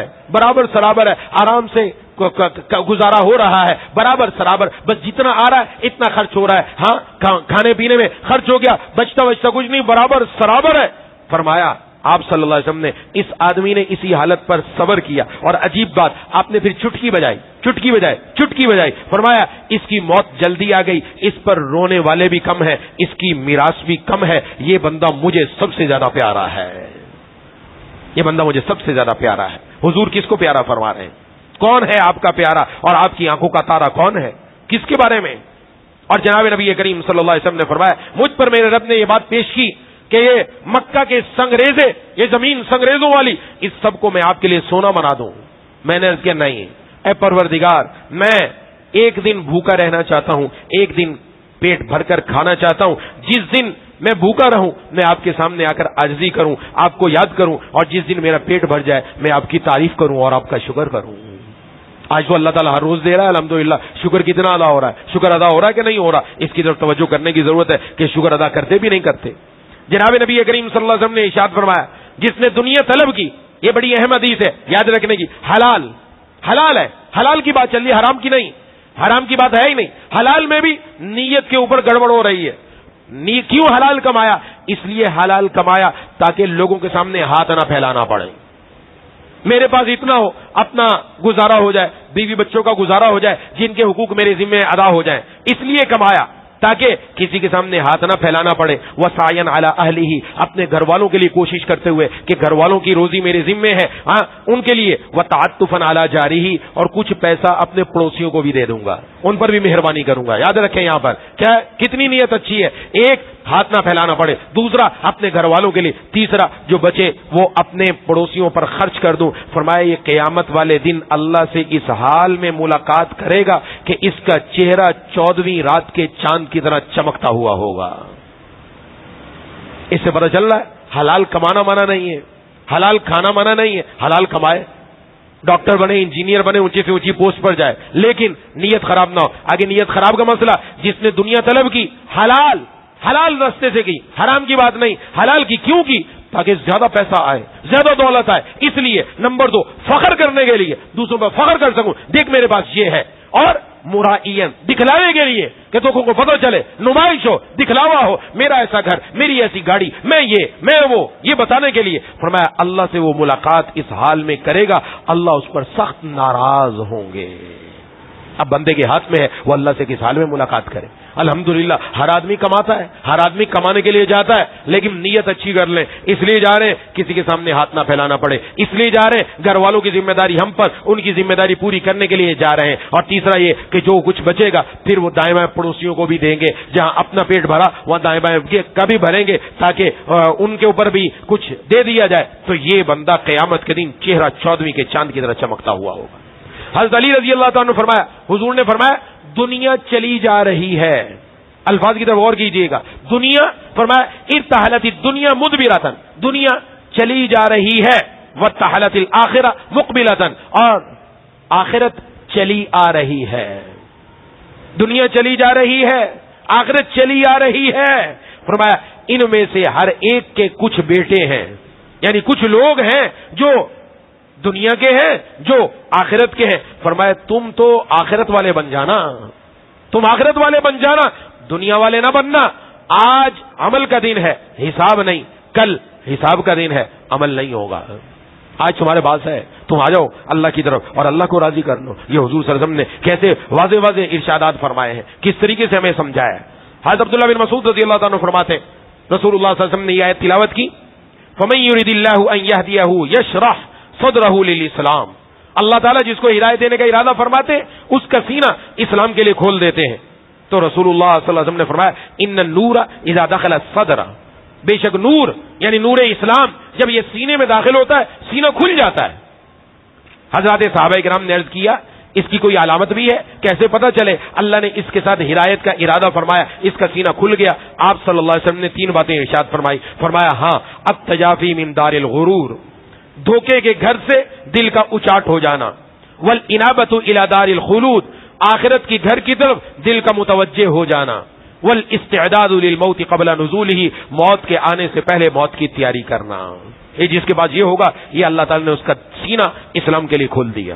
ہے، آرام سے گزارا ہو رہا ہے، برابر سرابر، بس جتنا آ رہا ہے اتنا خرچ ہو رہا ہے. ہاں کھانے پینے میں خرچ ہو گیا، بچتا کچھ نہیں، برابر سرابر ہے. فرمایا آپ صلی اللہ علیہ وسلم نے، اس آدمی نے اسی حالت پر صبر کیا. اور عجیب بات، آپ نے پھر چٹکی بجائی. فرمایا اس کی موت جلدی آ گئی، اس پر رونے والے بھی کم ہیں، اس کی میراث بھی کم ہے. یہ بندہ مجھے سب سے زیادہ پیارا ہے، یہ بندہ مجھے سب سے زیادہ پیارا ہے. حضور کس کو پیارا فرما رہے ہیں؟ کون ہے آپ کا پیارا اور آپ کی آنکھوں کا تارا کون ہے؟ کس کے بارے میں؟ اور جناب نبی کریم صلی اللہ علیہ وسلم نے فرمایا مجھ پر میرے رب نے یہ بات پیش کی کہ یہ مکہ کے سنگریزے، یہ زمین سنگریزوں والی، اس سب کو میں آپ کے لیے سونا بنا دوں. میں نے عرض کیا نہیں اے پروردگار، میں ایک دن بھوکا رہنا چاہتا ہوں، ایک دن پیٹ بھر کر کھانا چاہتا ہوں. جس دن میں بھوکا رہوں میں آپ کے سامنے آ کر عاجزی کروں، آپ کو یاد کروں، اور جس دن میرا پیٹ بھر جائے میں آپ کی تعریف کروں اور آپ کا شکر کروں. آج تو اللہ تعالیٰ ہر روز دے رہا ہے الحمدللہ. شکر کتنا ادا ہو رہا ہے؟ شکر ادا ہو رہا ہے کہ نہیں ہو رہا؟ اس کی طرف توجہ کرنے کی ضرورت ہے کہ شکر ادا کرتے بھی نہیں کرتے. جناب نبی کریم صلی اللہ علیہ وسلم نے ارشاد فرمایا جس نے دنیا طلب کی، یہ بڑی اہم حدیث ہے یاد رکھنے کی، حلال ہے، حلال کی بات چل رہی ہے، حرام کی نہیں، حرام کی بات ہے ہی نہیں. حلال میں بھی نیت کے اوپر گڑبڑ ہو رہی ہے. کیوں حلال کمایا؟ اس لیے حلال کمایا تاکہ لوگوں کے سامنے ہاتھ نہ پھیلانا پڑے. میرے پاس اتنا ہو، اپنا گزارا ہو جائے، بیوی بچوں کا گزارا ہو جائے، جن کے حقوق میرے ذمہ ادا ہو جائیں، اس لیے کمایا تاکہ کسی کے سامنے ہاتھ نہ پھیلانا پڑے. وسعین علی اہلہ، اپنے گھر والوں کے لیے کوشش کرتے ہوئے کہ گھر والوں کی روزی میرے ذمے ہے، ان کے لیے. وتعطفا علی جارہ، اور کچھ پیسہ اپنے پڑوسیوں کو بھی دے دوں گا، ان پر بھی مہربانی کروں گا. یاد رکھیں یہاں پر کیا کتنی نیت اچھی ہے. ایک، ہاتھ نہ پھیلانا پڑے. دوسرا، اپنے گھر والوں کے لیے. تیسرا، جو بچے وہ اپنے پڑوسیوں پر خرچ کر دوں. فرمایا یہ قیامت والے دن اللہ سے اس حال میں ملاقات کرے گا کہ اس کا چہرہ 14ویں رات کے چاند کی طرح چمکتا ہوا ہوگا. اس سے پتہ چل رہا ہے حلال کمانا منع نہیں ہے، حلال کھانا منع نہیں ہے. حلال کمائے، ڈاکٹر بنے، انجینئر بنے، اونچی سے اونچی پوسٹ پر جائے، لیکن نیت خراب نہ ہو. آگے نیت خراب کا مسئلہ، جس نے دنیا طلب کی حلال راستے سے کی، حرام کی بات نہیں. حلال کی کیوں کی؟ تاکہ زیادہ پیسہ آئے، زیادہ دولت آئے. اس لیے نمبر 2، فخر کرنے کے لیے، دوسروں پر فخر کر سکوں، دیکھ میرے پاس یہ ہے. اور مرائین، دکھلاوے کے لیے کہ لوگوں کو پتہ چلے، نمائش ہو، دکھلاوا ہو، میرا ایسا گھر، میری ایسی گاڑی، میں وہ، یہ بتانے کے لیے. فرمایا اللہ سے وہ ملاقات اس حال میں کرے گا، اللہ اس پر سخت ناراض ہوں گے. اب بندے کے ہاتھ میں ہے وہ اللہ سے کس حال میں ملاقات کرے. الحمدللہ ہر آدمی کماتا ہے, ہر آدمی کمانے کے لیے جاتا ہے, لیکن نیت اچھی کر لیں. اس لیے جا رہے ہیں کسی کے سامنے ہاتھ نہ پھیلانا پڑے, اس لیے جا رہے ہیں گھر والوں کی ذمہ داری ہم پر, ان کی ذمہ داری پوری کرنے کے لیے جا رہے ہیں. اور تیسرا یہ کہ جو کچھ بچے گا پھر وہ دائیں بائیں پڑوسیوں کو بھی دیں گے, جہاں اپنا پیٹ بھرا وہاں دائیں بائیں کا بھی بھریں گے تاکہ ان کے اوپر بھی کچھ دے دیا جائے. تو یہ بندہ قیامت کے دن چہرہ 14ویں کے چاند کی طرح چمکتا ہوا ہوگا. حضرت علی رضی اللہ تعالیٰ نے فرمایا, حضور نے فرمایا دنیا چلی جا رہی ہے, الفاظ کی طرف غور کیجیے گا, دنیا فرمایا ارتحلت الدنیا مدبرۃ, دنیا چلی جا رہی ہے, وارتحلت الآخرہ مقبلۃ, اور آخرت چلی آ رہی ہے. دنیا چلی جا رہی ہے, آخرت چلی آ رہی ہے. فرمایا ان میں سے ہر ایک کے کچھ بیٹے ہیں, یعنی کچھ لوگ ہیں جو دنیا کے ہیں, جو آخرت کے ہیں. فرمایا تم تو آخرت والے بن جانا, تم آخرت والے بن جانا, دنیا والے نہ بننا. آج عمل کا دن ہے, حساب نہیں, کل حساب کا دن ہے, عمل نہیں ہوگا. آج تمہارے پاس ہے, تم آ جاؤ اللہ کی طرف اور اللہ کو راضی کر لو. یہ حضور صلی اللہ علیہ وسلم نے کیسے واضح واضح ارشادات فرمائے ہیں, کس طریقے سے ہمیں سمجھایا ہے. حضرت عبداللہ بن مسعود رضی اللہ تعالیٰ فرماتے ہیں رسول اللہ صلی اللہ علیہ وسلم نے یہ آیت تلاوت کی, فَمَن يُرِدِ اللَّهُ أَن يَهْدِيَهُ يَشْرَحْ صَدْرَهُ لِلْإِسْلَامِ, اللہ تعالیٰ جس کو ہدایت دینے کا ارادہ فرماتے اس کا سینہ اسلام کے لیے کھول دیتے ہیں. تو رسول اللہ صلی اللہ علیہ وسلم نے فرمایا ان النور اذا دخل الصدر, بے شک نور یعنی نور اسلام جب یہ سینے میں داخل ہوتا ہے سینہ کھل جاتا ہے. حضرات صحابہ کرام نے عرض کیا اس کی کوئی علامت بھی ہے, کیسے پتہ چلے؟ اللہ نے اس کے ساتھ ہدایت کا ارادہ فرمایا, اس کا سینہ کھل گیا. آپ صلی اللہ علیہ وسلم نے 3 باتیں ارشاد فرمائی. فرمایا ہاں التجافی من دار الغرور, دھوکے کے گھر سے دل کا اچاٹ ہو جانا, والانابۃ الی دار الخلود, آخرت کی گھر کی طرف دل کا متوجہ ہو جانا, والاستعداد للموت قبل نزوله, موت کے آنے سے پہلے موت کی تیاری کرنا. یہ جس کے بعد یہ ہوگا یہ اللہ تعالی نے اس کا سینہ اسلام کے لیے کھول دیا.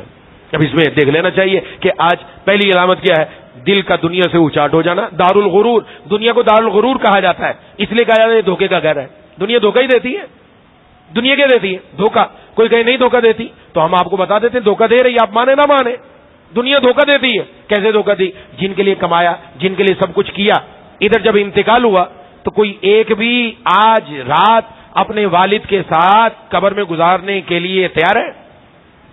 اب اس میں دیکھ لینا چاہیے کہ آج پہلی علامت کیا ہے, دل کا دنیا سے اچاٹ ہو جانا. دار الغرور, دنیا کو دار الغرور کہا جاتا ہے, اس لیے کہا جاتا ہے دھوکے کا گھر ہے. دنیا دھوکہ ہی دیتی ہے, دنیا کیا دیتی ہے؟ دھوکہ. کوئی کہیں نہیں دھوکہ دیتی تو ہم آپ کو بتا دیتے ہیں دھوکہ دے رہی, آپ مانے نہ مانے, دنیا دھوکہ دیتی ہے. کیسے دھوکہ دی؟ جن کے لیے کمایا, جن کے لیے سب کچھ کیا, ادھر جب انتقال ہوا تو کوئی ایک بھی آج رات اپنے والد کے ساتھ قبر میں گزارنے کے لیے تیار ہے؟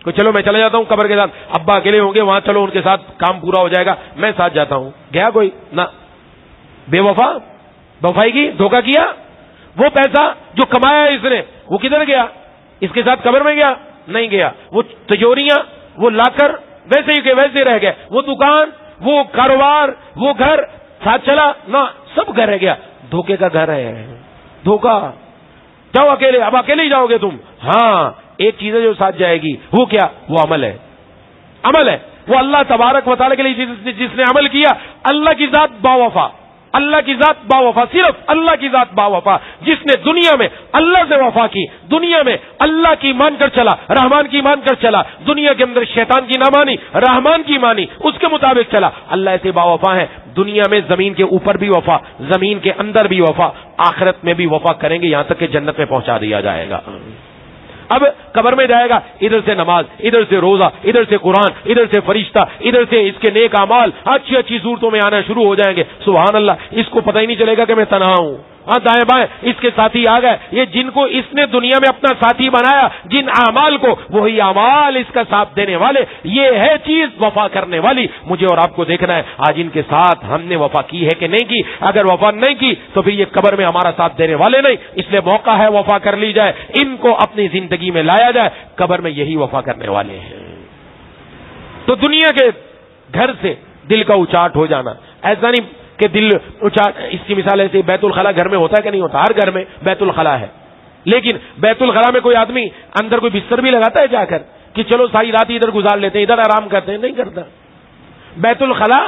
کوئی چلو میں چلا جاتا ہوں قبر کے ساتھ, ابا اکیلے ہوں گے وہاں, چلو ان کے ساتھ کام پورا ہو جائے گا, میں ساتھ جاتا ہوں. گیا کوئی؟ نہ. بے وفا, وفائی کی, دھوکہ کیا. وہ پیسہ جو کمایا اس نے وہ کدھر گیا؟ اس کے ساتھ قبر میں گیا؟ نہیں گیا. وہ تجوریاں وہ لا کر ویسے ہی کہ ویسے رہ گئے. وہ دکان, وہ کاروبار, وہ گھر ساتھ چلا نہ, سب گھر رہ گیا. دھوکے کا گھر ہے, دھوکہ. جاؤ اکیلے, اب اکیلے ہی جاؤ گے تم. ہاں ایک چیز ہے جو ساتھ جائے گی, وہ کیا؟ وہ عمل ہے. عمل ہے وہ اللہ تبارک و تعالیٰ کے لیے جس نے عمل کیا. اللہ کی ذات باوفا, اللہ کی ذات باوفا, صرف اللہ کی ذات باوفا, جس نے دنیا میں اللہ سے وفا کی, دنیا میں اللہ کی مان کر چلا, رحمان کی مان کر چلا, دنیا کے اندر شیطان کی نہ مانی, رحمان کی مانی, اس کے مطابق چلا. اللہ ایسے باوفا ہیں, دنیا میں زمین کے اوپر بھی وفا, زمین کے اندر بھی وفا, آخرت میں بھی وفا کریں گے, یہاں تک کہ جنت میں پہنچا دیا جائے گا. اب قبر میں جائے گا, ادھر سے نماز, ادھر سے روزہ, ادھر سے قرآن, ادھر سے فرشتہ, ادھر سے اس کے نیک اعمال اچھی اچھی صورتوں میں آنا شروع ہو جائیں گے. سبحان اللہ, اس کو پتہ ہی نہیں چلے گا کہ میں تنہا ہوں. ہاں دائیں بائیں اس کے ساتھی آ گئے. یہ جن کو اس نے دنیا میں اپنا ساتھی بنایا, جن اعمال کو, وہی اعمال اس کا ساتھ دینے والے. یہ ہے چیز وفا کرنے والی. مجھے اور آپ کو دیکھنا ہے آج ان کے ساتھ ہم نے وفا کی ہے کہ نہیں کی. اگر وفا نہیں کی تو پھر یہ قبر میں ہمارا ساتھ دینے والے نہیں. اس لیے موقع ہے وفا کر لی جائے, ان کو اپنی زندگی میں لایا جائے. قبر میں یہی وفا کرنے والے ہیں. تو دنیا کے گھر سے دل کا اچاٹ ہو جانا, ایسا نہیں کہ دل اچاٹ, اس کی مثال ایسے بیت الخلا گھر میں ہوتا ہے کہ نہیں ہوتا؟ ہر گھر میں بیت الخلا ہے, لیکن بیت الخلا میں کوئی آدمی اندر کوئی بستر بھی لگاتا ہے جا کر کہ چلو ساری رات ادھر گزار لیتے ہیں, ادھر آرام کرتے ہیں؟ نہیں کرتا. بیت الخلا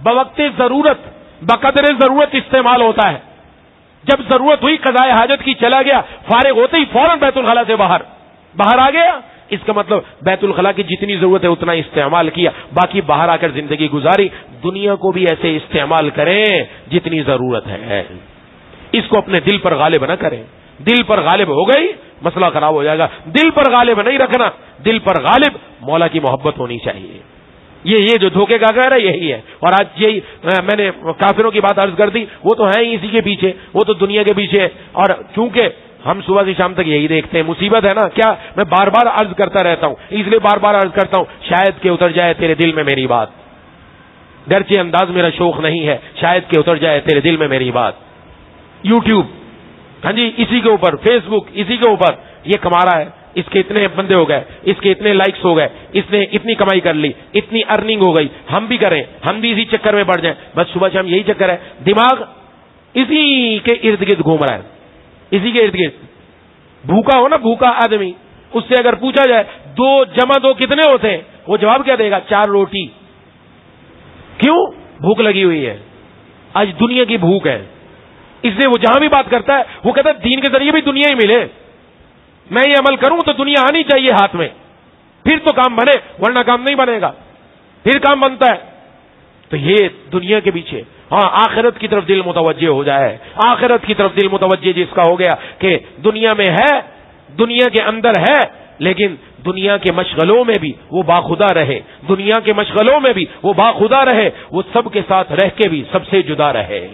بوقت ضرورت, بقدر ضرورت استعمال ہوتا ہے. جب ضرورت ہوئی قضاء حاجت کی, چلا گیا, فارغ ہوتے ہی فوراً بیت الخلا سے باہر آ گیا. اس کا مطلب بیت الخلا کی جتنی ضرورت ہے اتنا استعمال کیا, باقی باہر آ کر زندگی گزاری. دنیا کو بھی ایسے استعمال کریں جتنی ضرورت ہے, اس کو اپنے دل پر غالب نہ کریں. دل پر غالب ہو گئی مسئلہ خراب ہو جائے گا. دل پر غالب نہیں رکھنا, دل پر غالب مولا کی محبت ہونی چاہیے. یہ جو دھوکے کا گھر ہے یہی ہے. اور آج یہی میں نے کافروں کی بات عرض کر دی, وہ تو ہیں ہی اسی کے پیچھے, وہ تو دنیا کے پیچھے ہے. اور چونکہ ہم صبح سے شام تک یہی دیکھتے ہیں, مصیبت ہے نا. کیا میں بار بار عرض کرتا رہتا ہوں, اس لیے بار بار عرض کرتا ہوں, شاید کہ اتر جائے تیرے دل میں میری بات. گرچہ انداز میرا شوق نہیں ہے, شاید کہ اتر جائے تیرے دل میں میری بات. یوٹیوب, ہاں جی, اسی کے اوپر, فیس بک اسی کے اوپر, یہ کما رہا ہے, اس کے اتنے بندے ہو گئے, اس کے اتنے لائکس ہو گئے, اس نے اتنی کمائی کر لی, اتنی ارننگ ہو گئی, ہم بھی کریں, ہم بھی اسی چکر میں پڑ جائیں. بس صبح شام یہی چکر ہے. دماغ اسی کے ارد گرد گھوم رہا ہے, اسی کے ارد گرد. بھوکا ہو نا, بھوکا آدمی, اس سے اگر پوچھا جائے 2 + 2 کتنے ہوتے ہیں, وہ جواب کیا دے گا؟ 4 روٹی. کیوں؟ بھوک لگی ہوئی ہے. آج دنیا کی بھوک ہے, اس لیے وہ جہاں بھی بات کرتا ہے وہ کہتا ہے دین کے ذریعے بھی دنیا ہی ملے. میں یہ عمل کروں تو دنیا آنی چاہیے ہاتھ میں, پھر تو کام بنے, ورنہ کام نہیں بنے گا. پھر کام بنتا ہے. تو یہ دنیا کے پیچھے. ہاں, آخرت کی طرف دل متوجہ ہو جائے, آخرت کی طرف دل متوجہ جس کا ہو گیا کہ دنیا میں ہے, دنیا کے اندر ہے, لیکن دنیا کے مشغلوں میں بھی وہ باخدا رہے, دنیا کے مشغلوں میں بھی وہ باخدا رہے, وہ سب کے ساتھ رہ کے بھی سب سے جدا رہے.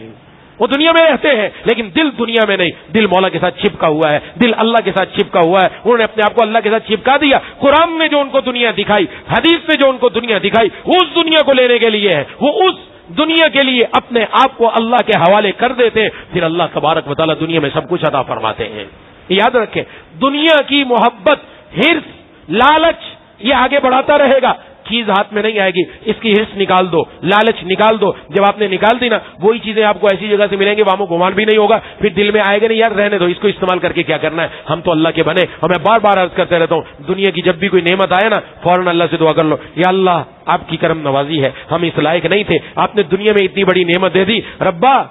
وہ دنیا میں رہتے ہیں لیکن دل دنیا میں نہیں, دل مولا کے ساتھ چپکا ہوا ہے, دل اللہ کے ساتھ چپکا ہوا ہے. انہوں نے اپنے آپ کو اللہ کے ساتھ چپکا دیا. قرآن نے جو ان کو دنیا دکھائی, حدیث نے جو ان کو دنیا دکھائی, وہ اس دنیا کو لینے کے لیے ہے, وہ اس دنیا کے لیے اپنے آپ کو اللہ کے حوالے کر دیتے ہیں. پھر اللہ تبارک و تعالیٰ دنیا میں سب کچھ عطا فرماتے ہیں. یاد رکھیں, دنیا کی محبت, ہرس, لالچ, یہ آگے بڑھاتا رہے گا. چیز ہاتھ میں نہیں آئے گی, اس کی ہرس نکال دو, لالچ نکال دو. جب آپ نے نکال دی نا, وہی چیزیں آپ کو ایسی جگہ سے ملیں گے وہاں کو گمان بھی نہیں ہوگا. پھر دل میں آئے گا نہیں, یار رہنے دو, اس کو استعمال کر کے کیا کرنا ہے, ہم تو اللہ کے بنے. اور میں بار بار عرض کرتے رہتا ہوں, دنیا کی جب بھی کوئی نعمت آئے نا, فوراً اللہ سے دعا کر لو, یا اللہ آپ کی کرم نوازی ہے, ہم اس لائق نہیں تھے, آپ نے دنیا میں اتنی بڑی نعمت دے دی, ربا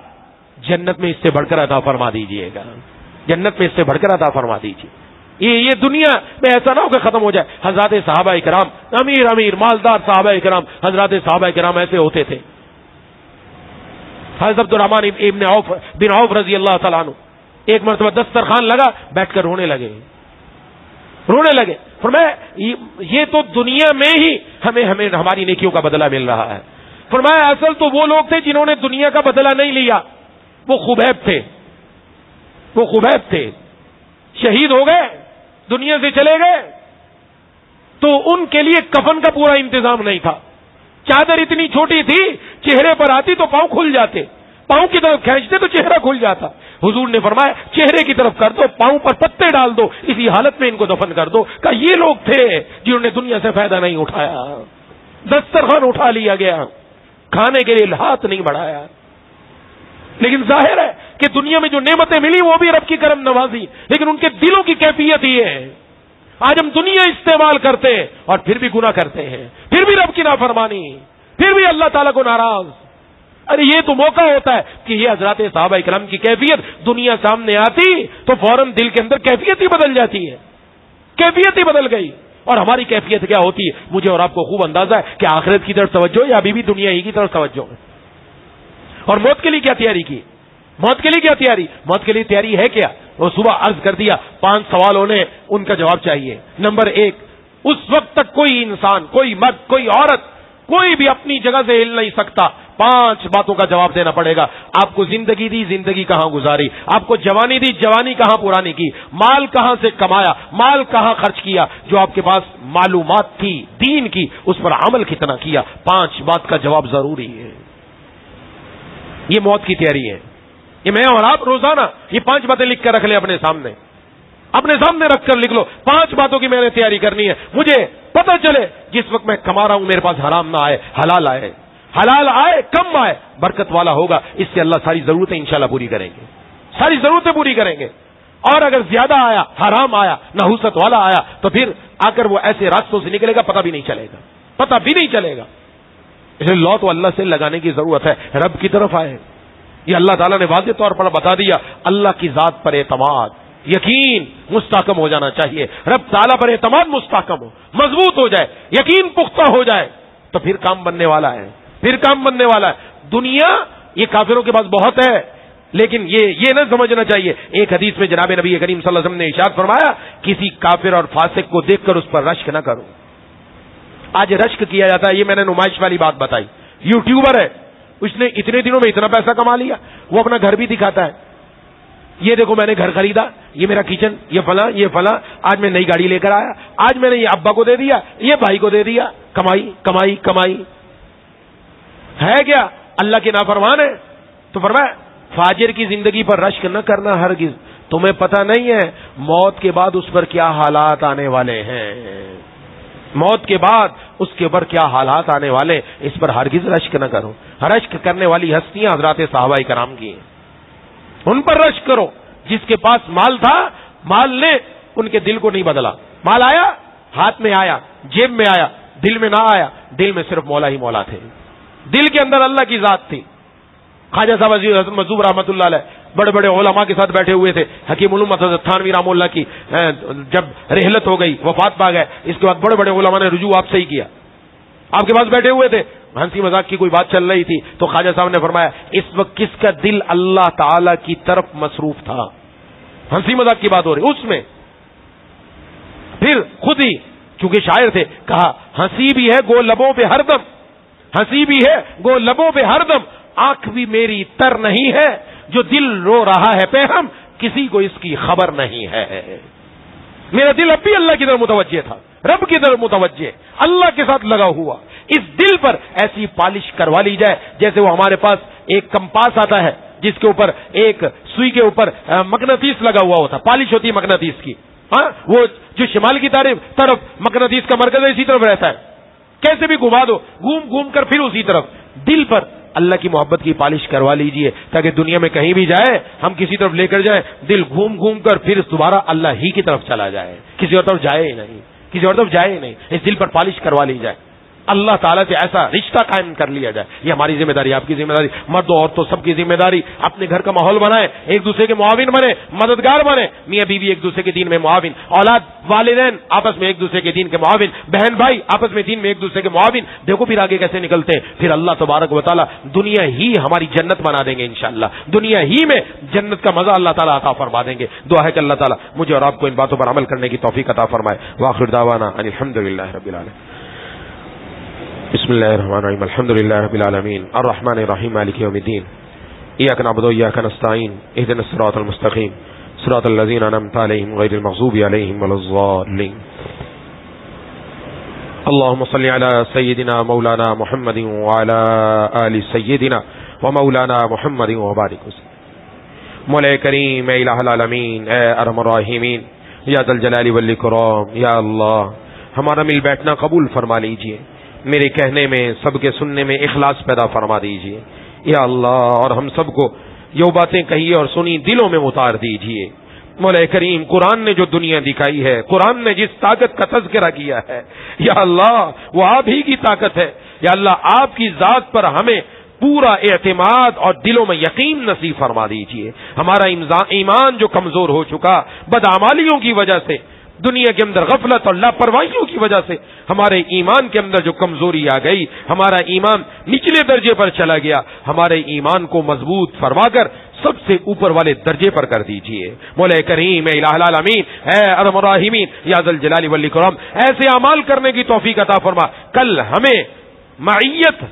جنت میں اس سے بڑھ کر عطا فرما دیجیے گا, جنت میں اس سے بڑھ کر عطا فرما دیجیے. یہ دنیا میں ایسا نہ ہو کہ ختم ہو جائے. حضرات صحابہ کرام, امیر مالدار صحابہ کرام, حضرات صحابہ کرام ایسے ہوتے تھے. حضرت عبد الرحمن ابن عوف بن عوف رضی اللہ تعالیٰ عنہ ایک مرتبہ دسترخوان لگا, بیٹھ کر رونے لگے. فرمایا یہ تو دنیا میں ہی ہمیں ہماری نیکیوں کا بدلہ مل رہا ہے. فرمایا اصل تو وہ لوگ تھے جنہوں نے دنیا کا بدلہ نہیں لیا, وہ خبیب تھے, شہید ہو گئے, دنیا سے چلے گئے, تو ان کے لیے کفن کا پورا انتظام نہیں تھا. چادر اتنی چھوٹی تھی, چہرے پر آتی تو پاؤں کھل جاتے, پاؤں کی طرف کھینچتے تو چہرہ کھل جاتا. حضور نے فرمایا چہرے کی طرف کر دو, پاؤں پر پتے ڈال دو, اسی حالت میں ان کو دفن کر دو. کہ یہ لوگ تھے جنہوں نے دنیا سے فائدہ نہیں اٹھایا, دسترخوان اٹھا لیا گیا, کھانے کے لیے ہاتھ نہیں بڑھایا. لیکن ظاہر ہے کہ دنیا میں جو نعمتیں ملی وہ بھی رب کی کرم نوازی, لیکن ان کے دلوں کی کیفیت یہ ہے. آج ہم دنیا استعمال کرتے ہیں اور پھر بھی گناہ کرتے ہیں, پھر بھی رب کی نافرمانی, پھر بھی اللہ تعالیٰ کو ناراض. ارے یہ تو موقع ہوتا ہے کہ یہ حضرات صحابہ کرام کی کیفیت دنیا سامنے آتی تو فوراً دل کے اندر کیفیت ہی بدل جاتی ہے, کیفیت ہی بدل گئی. اور ہماری کیفیت کیا ہوتی ہے, مجھے اور آپ کو خوب اندازہ ہے کہ آخرت کی طرف توجہ یا ابھی بھی دنیا ہی کی طرف توجہ ہے. اور موت کے لیے کیا تیاری کی, موت کے لیے تیاری ہے کیا؟ وہ صبح عرض کر دیا, 5 سوالوں نے ان کا جواب چاہیے. نمبر 1, اس وقت تک کوئی انسان, کوئی مرد, کوئی عورت, کوئی بھی اپنی جگہ سے ہل نہیں سکتا. 5 باتوں کا جواب دینا پڑے گا. آپ کو زندگی دی, زندگی کہاں گزاری, آپ کو جوانی دی, جوانی کہاں پرانی کی, مال کہاں سے کمایا, مال کہاں خرچ کیا, جو آپ کے پاس معلومات تھی دین کی اس پر عمل کتنا کیا. 5 بات کا جواب ضروری ہے. یہ موت کی تیاری ہے. یہ میں اور آپ روزانہ یہ 5 باتیں لکھ کر رکھ لیں اپنے سامنے رکھ کر لکھ لو, 5 باتوں کی میں نے تیاری کرنی ہے. مجھے پتہ چلے جس وقت میں کما رہا ہوں میرے پاس حرام نہ آئے, حلال آئے, کم آئے, برکت والا ہوگا. اس سے اللہ ساری ضرورتیں انشاءاللہ پوری کریں گے, ساری ضرورتیں پوری کریں گے. اور اگر زیادہ آیا, حرام آیا, نحوست والا آیا, تو پھر آ کر وہ ایسے راستوں سے نکلے گا پتہ بھی نہیں چلے گا. اس لیے لو تو اللہ سے لگانے کی ضرورت ہے, رب کی طرف آئے. یہ اللہ تعالیٰ نے واضح طور پر بتا دیا, اللہ کی ذات پر اعتماد, یقین مستحکم ہو جانا چاہیے. رب تعالیٰ پر اعتماد مستحکم ہو, مضبوط ہو جائے, یقین پختہ ہو جائے, تو پھر کام بننے والا ہے. دنیا یہ کافروں کے پاس بہت ہے, لیکن یہ نہ سمجھنا چاہیے. ایک حدیث میں جناب نبی کریم صلی اللہ علیہ وسلم نے ارشاد فرمایا, کسی کافر اور فاسق کو دیکھ کر اس پر رشک نہ کرو, آج رشک کیا جاتا ہے. یہ میں نے نمائش والی بات بتائی. یوٹیوبر ہے, اس نے اتنے دنوں میں اتنا پیسہ کما لیا, وہ اپنا گھر بھی دکھاتا ہے. یہ دیکھو میں نے گھر خریدا, یہ میرا کچن, یہ فلاں, آج میں نئی گاڑی لے کر آیا, آج میں نے یہ ابا کو دے دیا, یہ بھائی کو دے دیا. کمائی کمائی کمائی ہے کیا؟ اللہ کے نافرمان ہے. تو فرمایا فاجر کی زندگی پر رشک نہ کرنا ہرگز. تمہیں پتہ نہیں ہے موت کے بعد اس پر کیا حالات آنے والے ہیں. موت کے بعد اس کے اوپر کیا حالات آنے والے, اس پر ہرگز رشک نہ کرو. رشک کرنے والی ہستیاں حضرات صحابہ کرام کی ہیں, ان پر رشک کرو. جس کے پاس مال تھا, مال نے ان کے دل کو نہیں بدلا. مال آیا, ہاتھ میں آیا, جیب میں آیا, دل میں نہ آیا. دل میں صرف مولا ہی مولا تھے, دل کے اندر اللہ کی ذات تھی. خواجہ صاحب حضرت مظہور رحمۃ اللہ علیہ بڑے بڑے علماء کے ساتھ بیٹھے ہوئے تھے. حکیم الامت حضرت تھانوی رحمہ اللہ کی جب رحلت ہو گئی, وفات پا گئے, اس کے بعد بڑے بڑے علماء نے رجوع آپ سے ہی کیا. آپ کے پاس بیٹھے ہوئے تھے, ہنسی مذاق کی کوئی بات چل رہی تھی, تو خواجہ صاحب نے فرمایا اس وقت کس کا دل اللہ تعالی کی طرف مصروف تھا؟ ہنسی مذاق کی بات ہو رہی اس میں. پھر خود ہی چونکہ شاعر تھے, کہا ہنسی بھی ہے گو لبوں پہ ہر دم, ہنسی بھی ہے گو لبوں پہ ہر دم, آنکھ بھی میری تر نہیں ہے, جو دل رو رہا ہے پہ ہم کسی کو اس کی خبر نہیں ہے. میرا دل اب بھی اللہ کی طرف متوجہ تھا, رب کی طرف متوجہ, اللہ کے ساتھ لگا ہوا. اس دل پر ایسی پالش کروا لی جائے جیسے وہ ہمارے پاس ایک کمپاس آتا ہے جس کے اوپر ایک سوئی کے اوپر مقناطیس لگا ہوا ہوتا, پالش ہوتی ہے مقناطیس کی. ہاں, وہ جو شمال کی طرف مقناطیس کا مرکز ہے اسی طرف رہتا ہے, کیسے بھی گھما دو, گھوم گھوم کر پھر اسی طرف. دل پر اللہ کی محبت کی پالش کروا لیجئے تاکہ دنیا میں کہیں بھی جائے ہم کسی طرف لے کر جائیں, دل گھوم گھوم کر پھر دوبارہ اللہ ہی کی طرف چلا جائے, کسی اور طرف جائے ہی نہیں, کسی اور طرف جائے ہی نہیں. اس دل پر پالش کروا لی جائے, اللہ تعالیٰ سے ایسا رشتہ قائم کر لیا جائے. یہ ہماری ذمہ داری, آپ کی ذمہ داری, مرد و عورتوں سب کی ذمہ داری. اپنے گھر کا ماحول بنائیں, ایک دوسرے کے معاون بنے, مددگار بنے. میاں بیوی ایک دوسرے کے دین میں معاون, اولاد والدین آپس میں ایک دوسرے کے دین کے معاون, بہن بھائی آپس میں دین میں ایک دوسرے کے معاون. دیکھو پھر آگے کیسے نکلتے ہیں. پھر اللہ تبارک و تعالیٰ دنیا ہی ہماری جنت بنا دیں گے انشاءاللہ. دنیا ہی میں جنت کا مزہ اللہ تعالیٰ عطا فرما دیں گے. دعا ہے کہ اللہ تعالیٰ مجھے اور آپ کو ان باتوں پر عمل کرنے کی توفیق عطا فرمائے. وآخر دعوانا ان الحمدللہ رب العالمین. بسم اللہ الرحمن الرحیم. الحمد للہ رب العالمین الرحمن الرحیم مالک یوم الدین. ایاک نعبد و ایاک نستعین اہدنا الصراط المستقیم صراط الذین انعمت علیہم غیر المغضوب علیہم ولا الضالین. اللهم صل علی سیدنا مولانا محمد وعلی آل سیدنا ومولانا محمد وبارک وسلم. مولا کریم اے الہ العالمین, اے ارحم الراحمین, یا ذا الجلال والاکرام, یا اللہ ہمارا مل بیٹھنا قبول فرما لیجئے. میرے کہنے میں سب کے سننے میں اخلاص پیدا فرما دیجئے یا اللہ, اور ہم سب کو یہ باتیں کہی اور سنی دلوں میں اتار دیجئے. مولا کریم قرآن نے جو دنیا دکھائی ہے, قرآن نے جس طاقت کا تذکرہ کیا ہے, یا اللہ وہ آپ ہی کی طاقت ہے. یا اللہ آپ کی ذات پر ہمیں پورا اعتماد اور دلوں میں یقین نصیب فرما دیجئے. ہمارا ایمان جو کمزور ہو چکا بدعمالیوں کی وجہ سے, دنیا کے اندر غفلت اور لاپرواہیوں کی وجہ سے ہمارے ایمان کے اندر جو کمزوری آ گئی, ہمارا ایمان نچلے درجے پر چلا گیا, ہمارے ایمان کو مضبوط فرما کر سب سے اوپر والے درجے پر کر دیجئے. مولا کریم اے الہ العالمین, اے ارحم الراحمین, یا ذا الجلال والاکرام, ایسے اعمال کرنے کی توفیق عطا فرما کل ہمیں معیت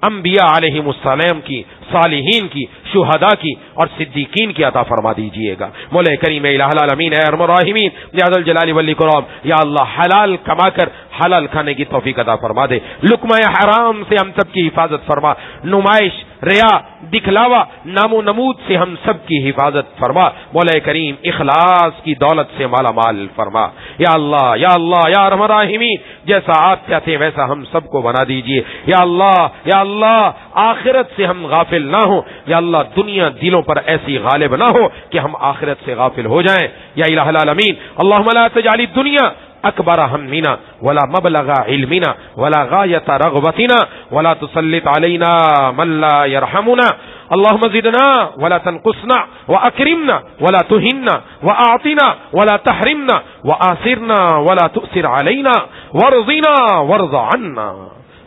انبیاء علیہم السلام کی, صالحین کی, شہداء کی اور صدیقین کی عطا فرما دیجئے گا. مولا کریم الہ العالمین, اے ارحم الراحمین, یا ذا الجلال والاکرام, یا اللہ حلال کما کر حلال کھانے کی توفیق عطا فرما دے. لقمہ حرام سے ہم سب کی حفاظت فرما. نمائش, ریا, دکھلاوا, نام و نمود سے ہم سب کی حفاظت فرما. مولا کریم اخلاص کی دولت سے مالا مال فرما. یا اللہ, یا اللہ, یا ارحم الراحمین, جیسا آپ چاہتے ہیں ویسا ہم سب کو بنا دیجئے. یا اللہ, یا اللہ, آخرت سے ہم غافل نہ ہو. یا اللہ دنیا دلوں پر ایسی غالب نہ ہو کہ ہم آخرت سے غافل ہو جائیں. یا الہ العالمین, اللہم لا تجعل الدنیا اکبر ہمنا ولا مبلغ علمنا ولا غایت رغبتنا ولا تسلط علینا من لا یرحمنا. اللهم زدنا ولا تنقصنا واکرمنا ولا تهنا واعطنا ولا تحرمنا وآثرنا ولا تؤثر علينا وارضنا وارض عنا.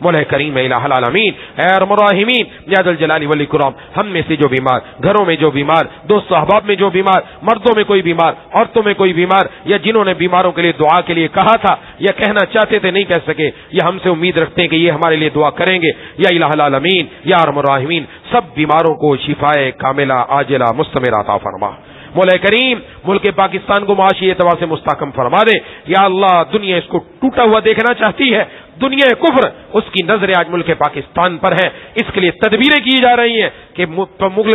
مولا کریم الہ العالمین اے ارحم الراحمین یا ذا الجلال والاکرام، ہم میں سے جو بیمار، گھروں میں جو بیمار، دوست احباب میں جو بیمار، مردوں میں کوئی بیمار، عورتوں میں کوئی بیمار، یا جنہوں نے بیماروں کے لیے دعا کے لیے کہا تھا یا کہنا چاہتے تھے نہیں کہہ سکے، یا ہم سے امید رکھتے ہیں کہ یہ ہمارے لیے دعا کریں گے، یا الہ العالمین یا ارحم الراحمین سب بیماروں کو شفائے کاملہ عاجلہ مستمرہ عطا فرما۔ مولا کریم ملک پاکستان کو معاشی اعتبار سے مستحکم فرما دے۔ یا اللہ دنیا اس کو ٹوٹا ہوا دیکھنا چاہتی ہے، دنیا کفر اس کی نظریں آج ملک پاکستان پر ہیں، اس کے لیے تدبیریں کی جا رہی ہیں کہ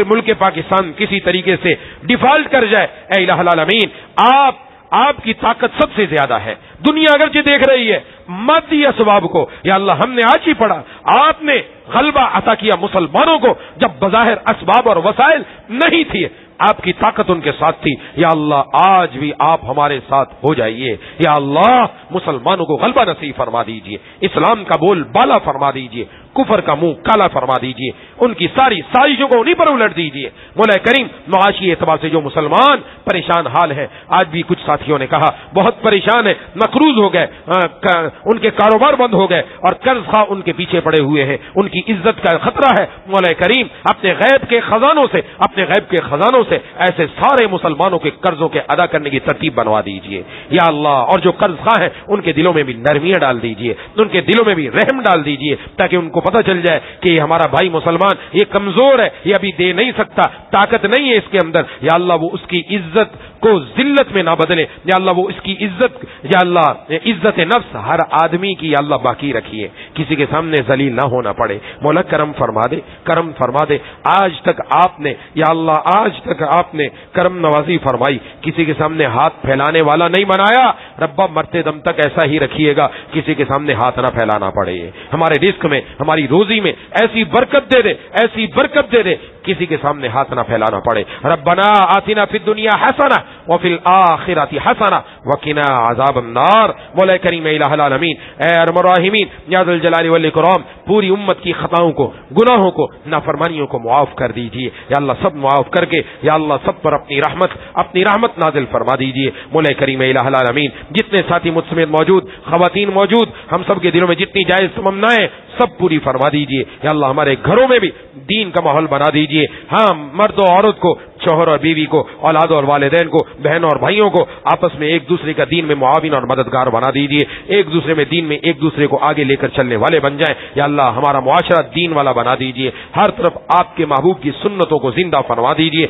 ملک پاکستان کسی طریقے سے ڈیفالٹ کر جائے۔ اے الہ العالمین آپ کی طاقت سب سے زیادہ ہے، دنیا اگرچہ دیکھ رہی ہے مادی اسباب کو، یا اللہ ہم نے آج ہی پڑھا آپ نے غلبہ عطا کیا مسلمانوں کو جب بظاہر اسباب اور وسائل نہیں تھی، آپ کی طاقت ان کے ساتھ تھی۔ یا اللہ آج بھی آپ ہمارے ساتھ ہو جائیے، یا اللہ مسلمانوں کو غلبہ نصیب فرما دیجئے، اسلام کا بول بالا فرما دیجئے، کفر کا منہ کالا فرما دیجئے، ان کی ساری سازشوں کو انہی پر الٹ دیجئے۔ مولا کریم معاشی اعتبار سے جو مسلمان پریشان حال ہے، آج بھی کچھ ساتھیوں نے کہا بہت پریشان ہے، مقروض ہو گئے، ان کے کاروبار بند ہو گئے اور قرض خواہ ان کے پیچھے پڑے ہوئے ہیں، ان کی عزت کا خطرہ ہے۔ مولا کریم اپنے غیب کے خزانوں سے ایسے سارے مسلمانوں کے قرضوں کے ادا کرنے کی ترتیب بنوا دیجئے یا اللہ، اور جو قرض خواہ ہیں ان کے دلوں میں بھی نرمیاں ڈال دیجئے، ان کے دلوں میں بھی رحم ڈال دیجئے، تاکہ ان کو پتہ چل جائے کہ یہ ہمارا بھائی مسلمان یہ کمزور ہے، یہ ابھی دے نہیں سکتا، طاقت نہیں ہے اس کے اندر۔ یا اللہ وہ اس کی عزت کو ذلت میں نہ بدلے، یا اللہ وہ اس کی عزت، یا اللہ عزت نفس ہر آدمی کی یا اللہ باقی رکھیے، کسی کے سامنے ذلیل نہ ہونا پڑے۔ مولا کرم فرما دے۔ آج تک آپ نے یا اللہ کرم نوازی فرمائی، کسی کے سامنے ہاتھ پھیلانے والا نہیں بنایا، ربا مرتے دم تک ایسا ہی رکھیے گا، کسی کے سامنے ہاتھ نہ پھیلانا پڑے، ہمارے رزق میں ہماری روزی میں ایسی برکت دے دے کسی کے سامنے ہاتھ نہ پھیلانا پڑے۔ ربنا آتنا فی الدنیا حسنہ وفی الآخرۃ حسنہ وقنا عذاب النار۔ مولا کریم الہ العالمین اے ارحم الراحمین یا ذا الجلال والاکرام پوری امت کی خطاؤں کو، گناہوں کو، نافرمانیوں کو معاف کر دیجیے یا اللہ، سب معاف کر کے یا اللہ سب پر اپنی رحمت نازل فرما دیجیے۔ مولا کریم الہ العالمین جتنے ساتھی مجھ سمیت موجود، خواتین موجود، ہم سب کے دلوں میں جتنی جائز تمنائیں سب پوری فرما دیجیے یا اللہ، ہمارے گھروں میں بھی دین کا ماحول بنا دیجیے، ہاں مرد و عورت کو، شوہر اور بیوی کو، اولاد اور والدین کو، بہنوں اور بھائیوں کو آپس میں ایک دوسرے کا دین میں معاون اور مددگار بنا دیجیے، ایک دوسرے میں دین میں ایک دوسرے کو آگے لے کر چلنے والے بن جائیں یا اللہ، ہمارا معاشرہ دین والا بنا دیجیے، ہر طرف آپ کے محبوب کی سنتوں کو زندہ فرما دیجیے۔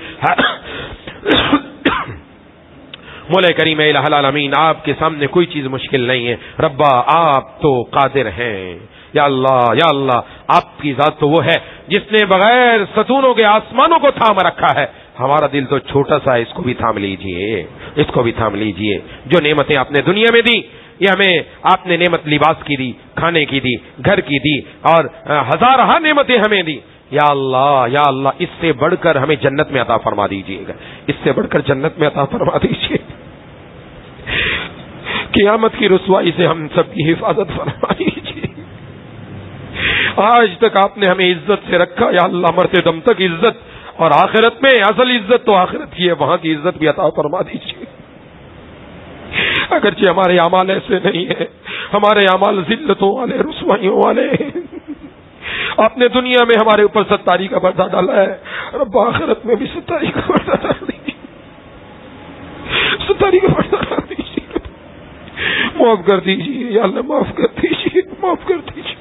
مولا کریم الہ العالمین آپ کے سامنے کوئی چیز مشکل نہیں ہے، ربا آپ تو قادر ہیں یا اللہ آپ کی ذات تو وہ ہے جس نے بغیر ستونوں کے آسمانوں کو تھام رکھا ہے، ہمارا دل تو چھوٹا سا ہے، اس کو بھی تھام لیجئے، جو نعمتیں آپ نے دنیا میں دی، یہ ہمیں آپ نے نعمت لباس کی دی، کھانے کی دی، گھر کی دی، اور ہزارہ نعمتیں ہمیں دی، یا اللہ اس سے بڑھ کر ہمیں جنت میں عطا فرما دیجیے گا، اس سے بڑھ کر جنت میں عطا فرما دیجیے، قیامت کی رسوائی سے ہم سب کی حفاظت فرما دیجیے۔ آج تک آپ نے ہمیں عزت سے رکھا یا اللہ، مرتے دم تک عزت، اور آخرت میں اصل عزت تو آخرت کی ہے، وہاں کی عزت بھی عطا فرما دیجیے۔ اگرچہ ہمارے اعمال ایسے نہیں ہیں، ہمارے اعمال ذلتوں والے، رسوائیوں والے ہیں، آپ نے دنیا میں ہمارے اوپر ستاری کا پردہ ڈالا ہے، رب آخرت میں بھی ستاری کا پردہ ڈال دیجیے، ستاری کا پردہ ڈال دیجیے، معاف کر دیجیے یا اللہ، معاف کر دیجیے۔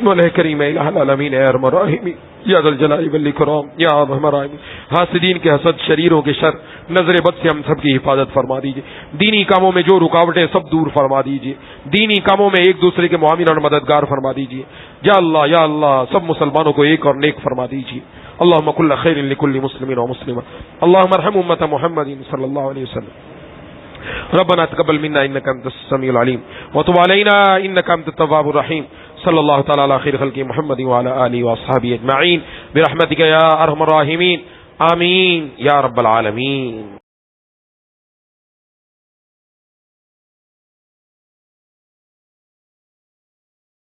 مولا کریم الہ العالمین اے ارحم الراحمین یا ذا الجلال والاکرام یا ارحم الراحمین، حاسدین کے حسد، شریروں کے شر، نظر بد سے ہم سب کی حفاظت فرما دیجیے، دینی کاموں میں جو رکاوٹیں سب دور فرما دیجیے، دینی کاموں میں ایک دوسرے کے معاون اور مددگار فرما دیجیے یا اللہ سب مسلمانوں کو ایک اور نیک فرما دیجیے۔ اللهم كل خير لكل مسلم ومسلمة، اللهم ارحم امة محمد صلى الله عليه وسلم، ربنا تقبل منا انك انت السميع العليم وتب علينا انك انت التواب الرحيم، صلی اللہ تعالی علی خیر خلق محمد وعلی آلہ واصحابہ اجمعین برحمتک یا ارحم الراحمین، آمین یا رب العالمین۔